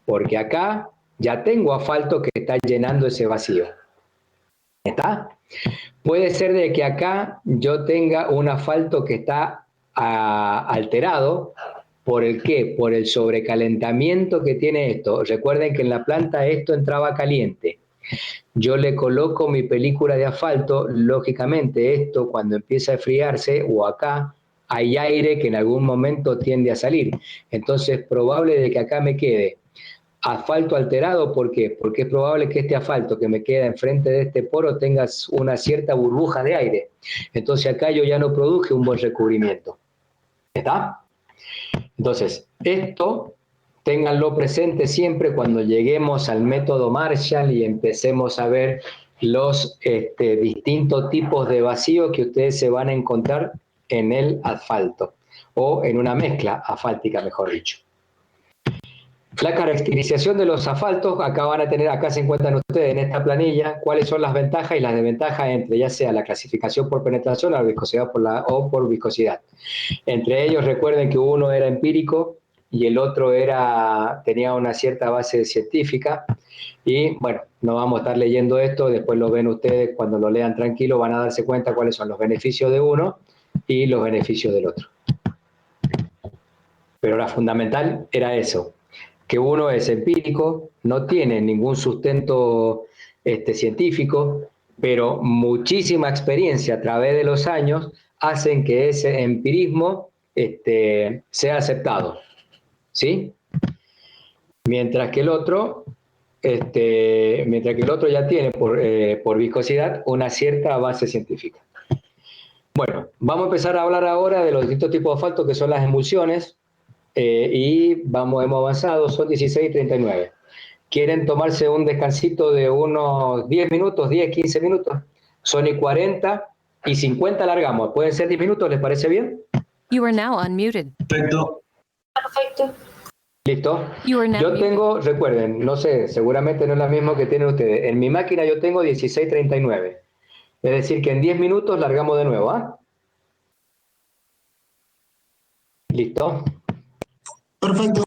porque acá ya tengo asfalto que está llenando ese vacío. ¿Está? Puede ser de que acá yo tenga un asfalto que está alterado. ¿Por el qué? Por el sobrecalentamiento que tiene esto. Recuerden que en la planta esto entraba caliente. Yo le coloco mi película de asfalto, lógicamente esto cuando empieza a enfriarse, o acá hay aire que en algún momento tiende a salir. Entonces es probable de que acá me quede asfalto alterado. ¿Por qué? Porque es probable que este asfalto que me queda enfrente de este poro tenga una cierta burbuja de aire. Entonces acá yo ya no produje un buen recubrimiento. ¿Está? Entonces, esto ténganlo presente siempre cuando lleguemos al método Marshall y empecemos a ver los distintos tipos de vacío que ustedes se van a encontrar en el asfalto, o en una mezcla asfáltica, mejor dicho. La caracterización de los asfaltos, acá se encuentran ustedes en esta planilla, cuáles son las ventajas y las desventajas entre ya sea la clasificación por penetración o la viscosidad o por viscosidad. Entre ellos recuerden que uno era empírico y el otro tenía una cierta base científica, y bueno, no vamos a estar leyendo esto, después lo ven ustedes, cuando lo lean tranquilo van a darse cuenta cuáles son los beneficios de uno y los beneficios del otro. Pero la fundamental era eso, que uno es empírico, no tiene ningún sustento científico, pero muchísima experiencia a través de los años hacen que ese empirismo sea aceptado, ¿sí? Mientras que el otro ya tiene por viscosidad una cierta base científica. Bueno, vamos a empezar a hablar ahora de los distintos tipos de asfalto que son las emulsiones. Y hemos avanzado, son 16:39. ¿Quieren tomarse un descansito de unos 10 minutos, 10, 15 minutos? Son y 40 y 50 largamos. ¿Pueden ser 10 minutos? ¿Les parece bien? You are now unmuted. Perfecto. Perfecto. ¿Listo? You are now Yo muted. tengo, recuerden, no sé, seguramente no es la misma que tienen ustedes. En mi máquina yo tengo 16:39. Es decir, que en 10 minutos largamos de nuevo, ¿ah? ¿Listo? Perfecto.